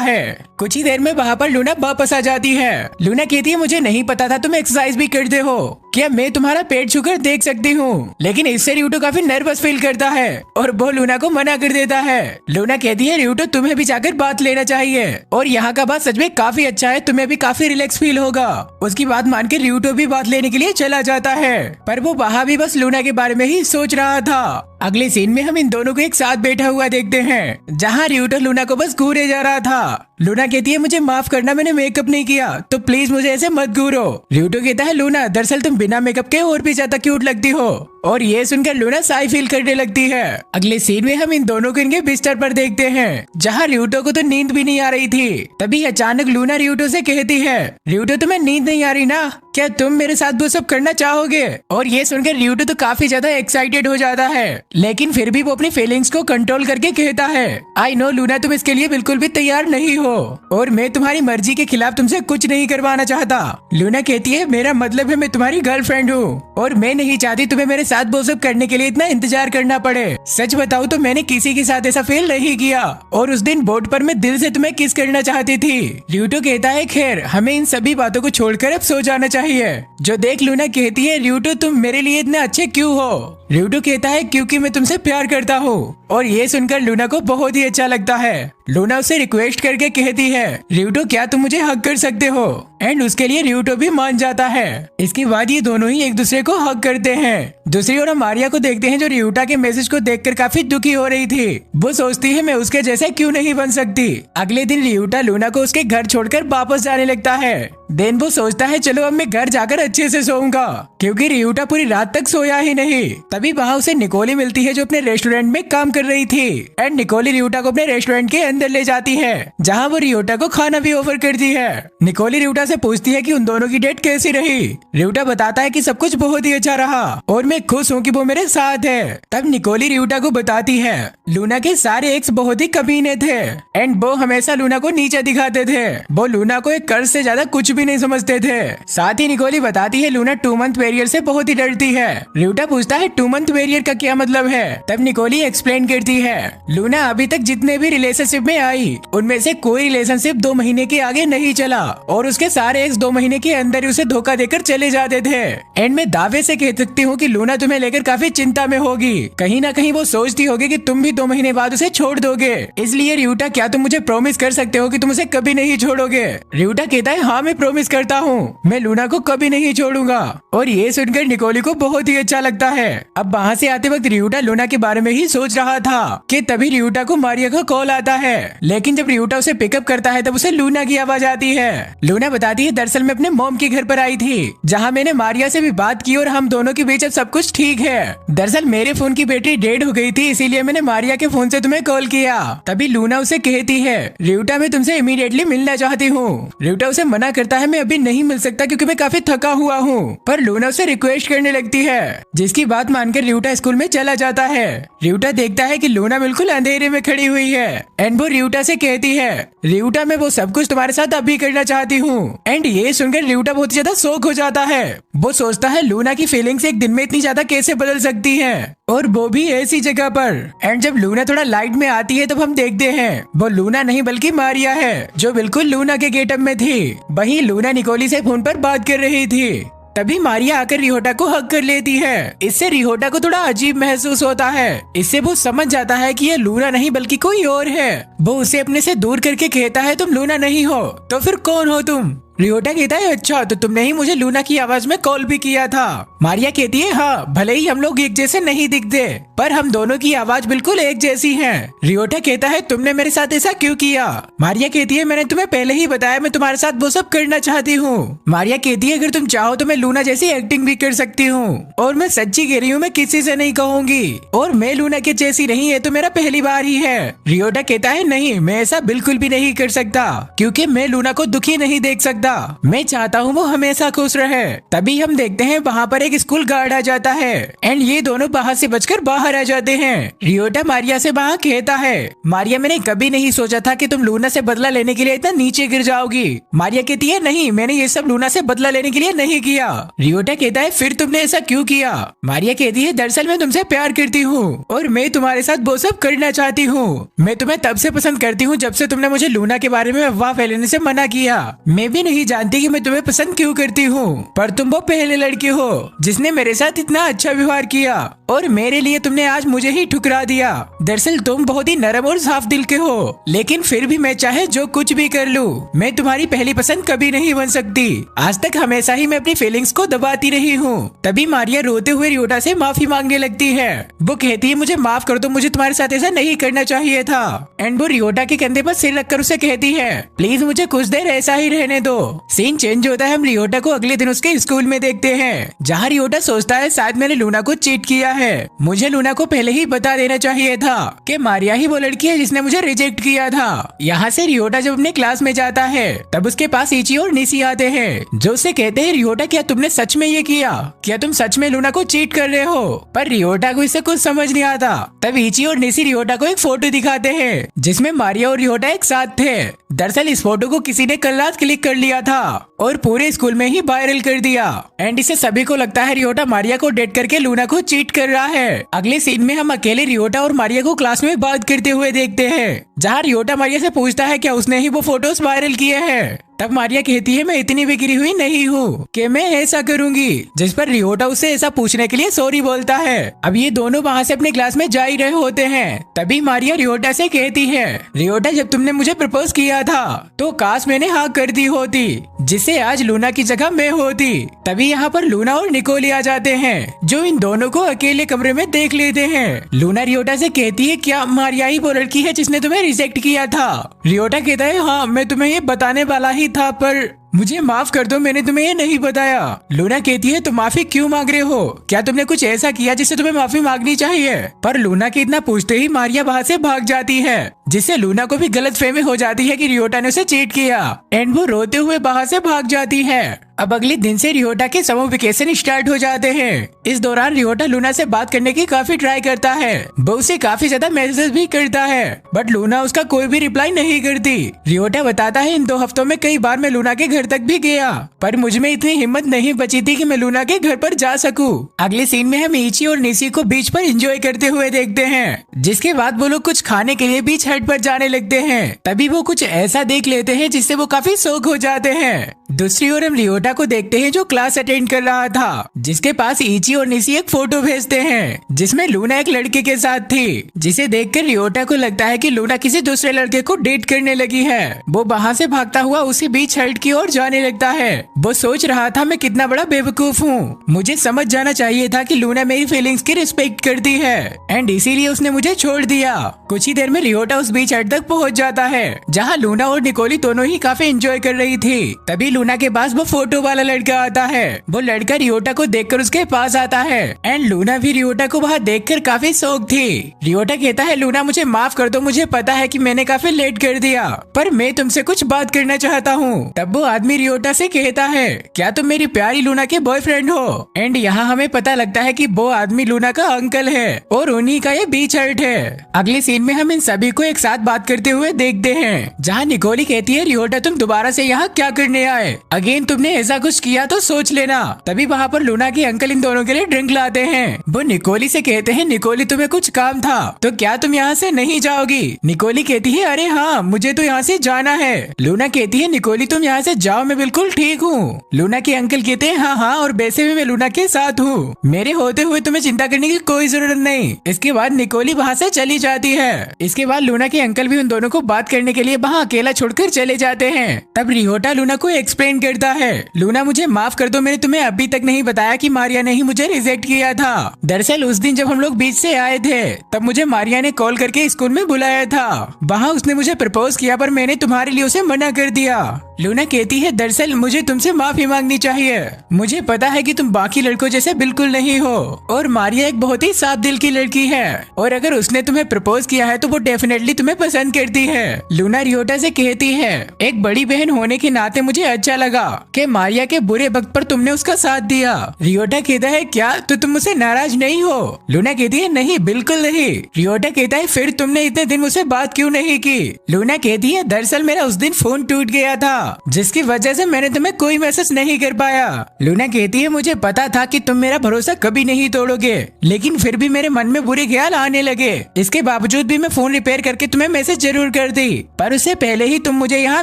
[SPEAKER 1] है। कुछ ही देर में वहाँ पर लूना वापस आ जाती है। लूना कहती है, मुझे नहीं पता था तुम एक्सरसाइज भी करते हो, क्या मैं तुम्हारा पेट छूकर देख सकती हूँ। लेकिन इससे रियोटो काफी नर्वस फील करता है और वो लूना को मना कर देता है। लूना कहती है, रियोटो तुम्हें भी जाकर बात लेना चाहिए और यहाँ का बात सच में काफी अच्छा है, तुम्हें भी काफी रिलैक्स फील होगा। उसकी बात मानकर रियोटो भी बात लेने के लिए चला जाता है, पर वो वहाँ भी बस लूना के बारे में ही सोच रहा था। अगले सीन में हम इन दोनों को एक साथ बैठा हुआ देखते हैं, जहाँ रियोटो लूना को बस घूरे जा रहा था। लूना कहती है, मुझे माफ करना, मैंने मेकअप नहीं किया, तो प्लीज मुझे ऐसे मत घूरो। रियोटो कहता है, लूना दरअसल तुम बिना मेकअप के और भी ज्यादा क्यूट लगती हो। और ये सुनकर लूना साई फील करने लगती है। अगले सीन में हम इन दोनों को इनके बिस्तर पर देखते हैं, जहाँ रियोटो को तो नींद भी नहीं आ रही थी। तभी अचानक लूना रियोटो से कहती है, रियोटो तुम्हें नींद नहीं आ रही ना, क्या तुम मेरे साथ वो सब करना चाहोगे। और ये सुनकर रियोटो तो काफी ज्यादा एक्साइटेड हो जाता है, लेकिन फिर भी वो अपनी फीलिंग्स को कंट्रोल करके कहता है, आई नो लूना तुम इसके लिए बिल्कुल भी तैयार नहीं हो और मैं तुम्हारी मर्जी के खिलाफ तुमसे कुछ नहीं करवाना चाहता। लूना कहती है, मेरा मतलब है मैं तुम्हारी गर्लफ्रेंड हूँ और मैं नहीं चाहती तुम्हें मेरे साथ वो सब करने के लिए इतना इंतजार करना पड़े। सच बताऊँ तो मैंने किसी के साथ ऐसा फील नहीं किया और उस दिन बोट पर मैं दिल से तुम्हें किस करना चाहती थी। रियोटो कहता है, खैर हमें इन सभी बातों को छोड़कर अब सो जाना चाहिए। जो देख लूना कहती है, रियोटो तुम मेरे लिए इतने अच्छे क्यों हो। रियोटो कहता है, क्योंकि मैं तुमसे प्यार करता हूँ। और ये सुनकर लूना को बहुत ही अच्छा लगता है। लूना उसे रिक्वेस्ट करके कहती है, रियोटो क्या तुम मुझे हक कर सकते हो। एंड उसके लिए रियोटो भी मान जाता है। इसके बाद ये दोनों ही एक दूसरे को हक करते हैं। दूसरी ओर हम मारिया को देखते हैं, जो रियोटा के मैसेज को देखकर काफी दुखी हो रही थी। वो सोचती है, मैं उसके जैसे क्यों नहीं बन सकती। अगले दिन रियोटा लूना को उसके घर छोड़कर वापस जाने लगता है। देन वो सोचता है, चलो अब मैं घर जाकर अच्छे से सोऊंगा, क्योंकि रियोटा पूरी रात तक सोया ही नहीं। तभी वहाँ उसे निकोली मिलती है, जो अपने रेस्टोरेंट में काम कर रही थी। एंड निकोली रियोटा को अपने रेस्टोरेंट के अंदर ले जाती है, जहाँ वो रियोटा को खाना भी ऑफर करती है। निकोली रियोटा से पूछती है कि उन दोनों की डेट कैसी रही। रियोटा बताता है कि सब कुछ बहुत ही अच्छा रहा और मैं खुश हूँ कि वो मेरे साथ है। तब निकोली रियोटा को बताती है, लूना के सारे एक्स बहुत ही कमीने थे एंड वो हमेशा लूना को नीचे दिखाते थे। वो लूना को एक कर्ज से ज्यादा कुछ भी नहीं समझते थे। साथ ही निकोली बताती है, लूना 2 मंथ वेरियर से बहुत ही डरती है। रियोटा पूछता है, 2 मंथ वेरियर का क्या मतलब है। तब निकोली एक्सप्लेन करती है, लूना अभी तक जितने भी रिलेशनशिप में आई उनमें से कोई रिलेशनशिप 2 महीने के आगे नहीं चला और उसके सारे एक्स 2 महीने के अंदर उसे धोखा देकर चले जाते थे। एंड मैं दावे से कह सकती हूँ कि लूना तुम्हें लेकर काफी चिंता में होगी। कहीं ना कहीं वो सोचती होगी कि तुम भी 2 महीने बाद उसे छोड़ दोगे। इसलिए रियोटा क्या तुम मुझे प्रॉमिस कर सकते हो कि तुम उसे कभी नहीं छोड़ोगे। रियोटा कहता है, हाँ मैं प्रॉमिस करता हूँ, मैं लूना को कभी नहीं छोड़ूंगा। और ये सुनकर निकोली को बहुत ही अच्छा लगता है। अब वहाँ से आते वक्त रियोटा लूना के बारे में ही सोच रहा था कि तभी रियोटा को मारिया का कॉल आता है। लेकिन जब रियोटा उसे पिकअप करता है तब उसे लूना की आवाज आती है। लूना बताती है, दरअसल मैं अपने मॉम के घर पर आई थी, जहाँ मैंने मारिया से भी बात की और हम दोनों के बीच अब सब कुछ ठीक है। दरअसल मेरे फोन की बैटरी डेड हो गई थी, इसीलिए मैंने मारिया के फोन से तुम्हें कॉल किया। तभी लूना उसे कहती है, रियोटा मैं तुमसे इमीडिएटली मिलना चाहती हूँ। रियोटा उसे मना करता है, मैं अभी नहीं मिल सकता क्योंकि मैं काफी थका हुआ हूँ। पर लूना उसे रिक्वेस्ट करने लगती है, जिसकी बात मानकर रियोटा स्कूल में चला जाता है। रियोटा देखता है कि लूना बिल्कुल अंधेरे में खड़ी हुई है एंड वो रियोटा से कहती है, रियोटा मैं वो सब कुछ तुम्हारे साथ अभी करना चाहती हूँ। एंड ये सुनकर रियोटा बहुत ज्यादा शॉक हो जाता है। वो सोचता है लूना की फीलिंग्स एक दिन में इतनी ज्यादा कैसे बदल सकती हैं, और वो भी ऐसी जगह पर। एंड जब लूना थोड़ा लाइट में आती है तब हम देखते हैं वो लूना नहीं बल्कि मारिया है, जो बिल्कुल लूना के गेटअप में थी। वहीं लूना निकोली से फोन पर बात कर रही थी। तभी मारिया आकर रियोटा को हक कर लेती है। इससे रियोटा को थोड़ा अजीब महसूस होता है। इससे वो समझ जाता है कि ये लूना नहीं बल्कि कोई और है। वो उसे अपने से दूर करके कहता है, तुम लूना नहीं हो तो फिर कौन हो तुम। रियोटा कहता है अच्छा तो तुमने ही मुझे लूना की आवाज में कॉल भी किया था। मारिया कहती है हाँ, भले ही हम लोग एक जैसे नहीं दिखते पर हम दोनों की आवाज बिल्कुल एक जैसी है। रियोटा कहता है तुमने मेरे साथ ऐसा क्यों किया? मारिया कहती है मैंने तुम्हें पहले ही बताया मैं तुम्हारे साथ वो सब करना चाहती हूँ। मारिया कहती है अगर तुम चाहो तो मैं लूना जैसी एक्टिंग भी कर सकती हूँ और मैं सच्ची कह रही हूँ, मैं किसी से नहीं कहूंगी और मैं लूना के जैसी नहीं है तो मेरा पहली बार ही है। रियोटा कहता है नहीं, मैं ऐसा बिल्कुल भी नहीं कर सकता क्योंकि मैं लूना को दुखी नहीं देख सकता, मैं चाहता हूँ वो हमेशा खुश रहे। तभी हम देखते हैं वहाँ पर एक स्कूल गार्ड आ जाता है एंड ये दोनों वहाँ से बचकर बाहर आ जाते हैं। रियोटा मारिया से वहाँ कहता है मारिया मैंने कभी नहीं सोचा था कि तुम लूना से बदला लेने के लिए इतना नीचे गिर जाओगी। मारिया कहती है नहीं, मैंने ये सब लूना से बदला लेने के लिए नहीं किया। रियोटा कहता है फिर तुमने ऐसा क्यों किया? मारिया कहती है दरअसल मैं तुमसे प्यार करती हूँ और मैं तुम्हारे साथ वो सब करना चाहती हूँ। मैं तुम्हें तब से पसंद करती हूँ जब से तुमने मुझे लूना के बारे में अफवाह फैलाने से मना किया। मैं भी नहीं जानती कि मैं तुम्हें पसंद क्यों करती हूँ पर तुम वो पहले लड़की हो जिसने मेरे साथ इतना अच्छा व्यवहार किया और मेरे लिए तुमने आज मुझे ही ठुकरा दिया। दरअसल तुम बहुत ही नरम और साफ दिल के हो, लेकिन फिर भी मैं चाहे जो कुछ भी कर लूँ मैं तुम्हारी पहली पसंद कभी नहीं बन सकती। आज तक हमेशा ही मैं अपनी फीलिंग्स को दबाती रही हूँ। तभी मारिया रोते हुए रियोटा से माफी मांगने लगती है। वो कहती है मुझे माफ कर दो, मुझे तुम्हारे साथ ऐसा नहीं करना चाहिए था। एंड वो रियोटा के कंधे पर सिर रखकर उसे कहती है प्लीज मुझे कुछ देर ऐसा ही रहने दो। सीन चेंज होता है, हम रियोटा को अगले दिन उसके स्कूल में देखते हैं जहाँ रियोटा सोचता है शायद मैंने लूना को चीट किया है। मुझे लूना को पहले ही बता देना चाहिए था कि मारिया ही वो लड़की है जिसने मुझे रिजेक्ट किया था। यहाँ से रियोटा जब अपने क्लास में जाता है तब उसके पास इची और निसी आते हैं जो उसे कहते हैं रियोटा क्या तुमने सच में ये किया? क्या तुम सच में लूना को चीट कर रहे हो? पर रियोटा को इससे कुछ समझ नहीं आता। तब इची और निसी रियोटा को एक फोटो दिखाते हैं जिसमें मारिया और रियोटा एक साथ थे। दरअसल इस फोटो को किसी ने कल रात क्लिक कर लिया था और पूरे स्कूल में ही वायरल कर दिया एंड इसे सभी को लगता है रियोटा मारिया को डेट करके लूना को चीट कर रहा है। अगले सीन में हम अकेले रियोटा और मारिया को क्लास में बात करते हुए देखते हैं जहाँ रियोटा मारिया से पूछता है क्या उसने ही वो फोटोज वायरल किए हैं। तब मारिया कहती है मैं इतनी भी गिरी हुई नहीं हूँ कि मैं ऐसा करूंगी, जिस पर रियोटा उसे ऐसा पूछने के लिए सॉरी बोलता है। अब ये दोनों वहाँ से अपने क्लास में जा ही रहे होते हैं तभी मारिया रियोटा से कहती है रियोटा जब तुमने मुझे प्रपोज किया था तो काश मैंने हाँ कर दी होती जिससे आज लूना की जगह मैं होती। तभी यहाँ पर लूना और निकोली आ जाते हैं जो इन दोनों को अकेले कमरे में देख लेते हैं। लूना रियोटा से कहती है क्या मारिया ही वो लड़की है जिसने तुम्हें रिजेक्ट किया था? रियोटा कहता है हाँ मैं तुम्हें ये बताने वाला ही था पर मुझे माफ कर दो, मैंने तुम्हें ये नहीं बताया। लूना कहती है तुम माफी क्यों मांग रहे हो? क्या तुमने कुछ ऐसा किया जिससे तुम्हें माफी मांगनी चाहिए? पर लूना के इतना पूछते ही मारिया वहाँ से भाग जाती है जिससे लूना को भी गलतफहमी हो जाती है कि रियोटा ने उसे चीट किया एंड वो रोते हुए वहाँ से भाग जाती है। अब अगले दिन से रियोटा के समर वेकेशन स्टार्ट हो जाते हैं। इस दौरान रियोटा लूना से बात करने की काफी ट्राई करता है, वो उसे काफी ज्यादा मैसेज भी करता है बट लूना उसका कोई भी रिप्लाई नहीं करती। रियोटा बताता है इन 2 हफ्तों में कई बार मैं लूना के घर तक भी गया पर मुझ में इतनी हिम्मत नहीं बची थी कि मैं लूना के घर पर जा सकूं। अगले सीन में हम इची और निसी को बीच पर एंजॉय करते हुए देखते हैं जिसके बाद वो लोग कुछ खाने के लिए बीच हट पर जाने लगते हैं। तभी वो कुछ ऐसा देख लेते हैं जिससे वो काफी शौक हो जाते हैं। दूसरी ओर हम रियोटा को देखते हैं जो क्लास अटेंड कर रहा था जिसके पास इची और निसी एक फोटो भेजते हैं जिसमें लूना एक लड़के के साथ थी, जिसे देखकर रियोटा को लगता है कि लूना किसी दूसरे लड़के को डेट करने लगी है। वो वहाँ से भागता हुआ उसी बीच हट की ओर जाने लगता है। वो सोच रहा था मैं कितना बड़ा बेवकूफ हूँ, मुझे समझ जाना चाहिए था कि लूना मेरी फीलिंग्स की रिस्पेक्ट करती है एंड इसीलिए उसने मुझे छोड़ दिया। कुछ ही देर में रियोटा उस बीच हट तक पहुँच जाता है जहाँ लूना और निकोली दोनों ही काफी एंजॉय कर रही थी। तभी लूना के पास वो फोटो वाला लड़का आता है। वो लड़का रियोटा को देखकर उसके पास आता है एंड लूना भी रियोटा को वहाँ देखकर काफी शौक थी। रियोटा कहता है लूना मुझे माफ कर दो, मुझे पता है कि मैंने काफी लेट कर दिया पर मैं तुमसे कुछ बात करना चाहता हूँ। तब वो आदमी रियोटा से कहता है क्या तुम मेरी प्यारी लूना के बॉयफ्रेंड हो? एंड यहाँ हमें पता लगता है कि वो आदमी लूना का अंकल है और उन्हीं का ये बीच हर्ट है। अगले सीन में हम इन सभी को एक साथ बात करते हुए देखते हैं जहाँ निकोली कहती है रियोटा तुम दोबारा से यहाँ क्या करने आए? अगेन तुमने ऐसा कुछ किया तो सोच लेना। तभी वहाँ पर लूना के अंकल इन दोनों के लिए ड्रिंक लाते हैं। वो निकोली से कहते हैं निकोली तुम्हें कुछ काम था तो क्या तुम यहाँ से नहीं जाओगी? निकोली कहती है अरे हाँ मुझे तो यहाँ से जाना है। लूना कहती है निकोली तुम यहाँ से जाओ, मैं बिल्कुल ठीक हूँ। लूना के अंकल कहते हैं हाँ हाँ और वैसे भी मैं लूना के साथ हूँ, मेरे होते हुए तुम्हें चिंता करने की कोई जरूरत नहीं। इसके बाद निकोली वहाँ से चली जाती है। इसके बाद लूना के अंकल भी उन दोनों को बात करने के लिए वहाँ अकेला छोड़कर चले जाते हैं। तब रियोटा लूना को एक्सप्लेन एक्सप्लेन करता है, लूना मुझे माफ कर दो, मैंने तुम्हें अभी तक नहीं बताया कि मारिया ने ही मुझे रिजेक्ट किया था। दरअसल उस दिन जब हम लोग बीच से आए थे तब मुझे मारिया ने कॉल करके स्कूल में बुलाया था। वहाँ उसने मुझे प्रपोज किया पर मैंने तुम्हारे लिए उसे मना कर दिया। लूना कहती है दरअसल मुझे तुमसे माफी मांगनी चाहिए, मुझे पता है कि तुम बाकी लड़कों जैसे बिल्कुल नहीं हो और मारिया एक बहुत ही साफ दिल की लड़की है और अगर उसने तुम्हें प्रपोज किया है तो वो डेफिनेटली तुम्हें पसंद करती है। लूना रियोटा से कहती है एक बड़ी बहन होने के नाते मुझे अच्छा लगा कि मारिया के बुरे वक्त पर तुमने उसका साथ दिया। रियोटा कहता है क्या तो तुम मुझसे नाराज नहीं हो? लूना कहती है नहीं बिल्कुल नहीं। रियोटा कहता है फिर तुमने इतने दिन मुझसे बात क्यों नहीं की? लूना कहती है दरअसल मेरा उस दिन फोन टूट गया था जिसकी वजह से मैंने तुम्हें कोई मैसेज नहीं कर पाया। लूना कहती है मुझे पता था कि तुम मेरा भरोसा कभी नहीं तोड़ोगे लेकिन फिर भी मेरे मन में बुरे ख्याल आने लगे, इसके बावजूद भी मैं फोन रिपेयर करके तुम्हें मैसेज जरूर कर दी पर उससे पहले ही तुम मुझे यहाँ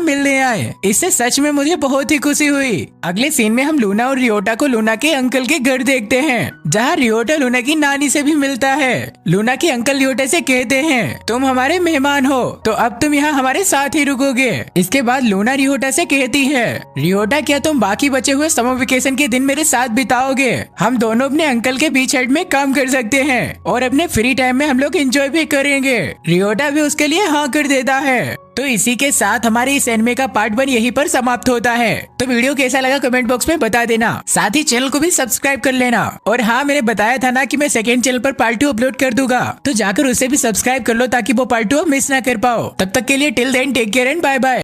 [SPEAKER 1] मिलने आए, इससे सच में मुझे बहुत ही खुशी हुई। अगले सीन में हम लूना और रियोटा को लूना के अंकल के घर देखते हैं जहाँ रियोटा लूना की नानी से भी मिलता है। लूना के अंकल रियोटा से कहते हैं तुम हमारे मेहमान हो तो अब तुम यहाँ हमारे साथ ही रुकोगे। इसके बाद लूना रियोटा से कहती है रियोटा क्या तुम बाकी बचे हुए समर वेकेशन के दिन मेरे साथ बिताओगे? हम दोनों अपने अंकल के बीच हेड में काम कर सकते हैं और अपने फ्री टाइम में हम लोग एंजॉय भी करेंगे। रियोटा भी उसके लिए हाँ कर देता है। तो इसी के साथ हमारे इस एनिमे का पार्ट 1 यहीं पर समाप्त होता है। तो वीडियो कैसा लगा कमेंट बॉक्स में बता देना, साथ ही चैनल को भी सब्सक्राइब कर लेना। और हाँ मैंने बताया था ना कि मैं सेकंड चैनल पर पार्ट 2 अपलोड कर दूंगा तो जाकर उसे भी सब्सक्राइब कर लो ताकि वो पार्ट 2 मिस ना कर पाओ। तब तक के लिए till then take care and bye bye.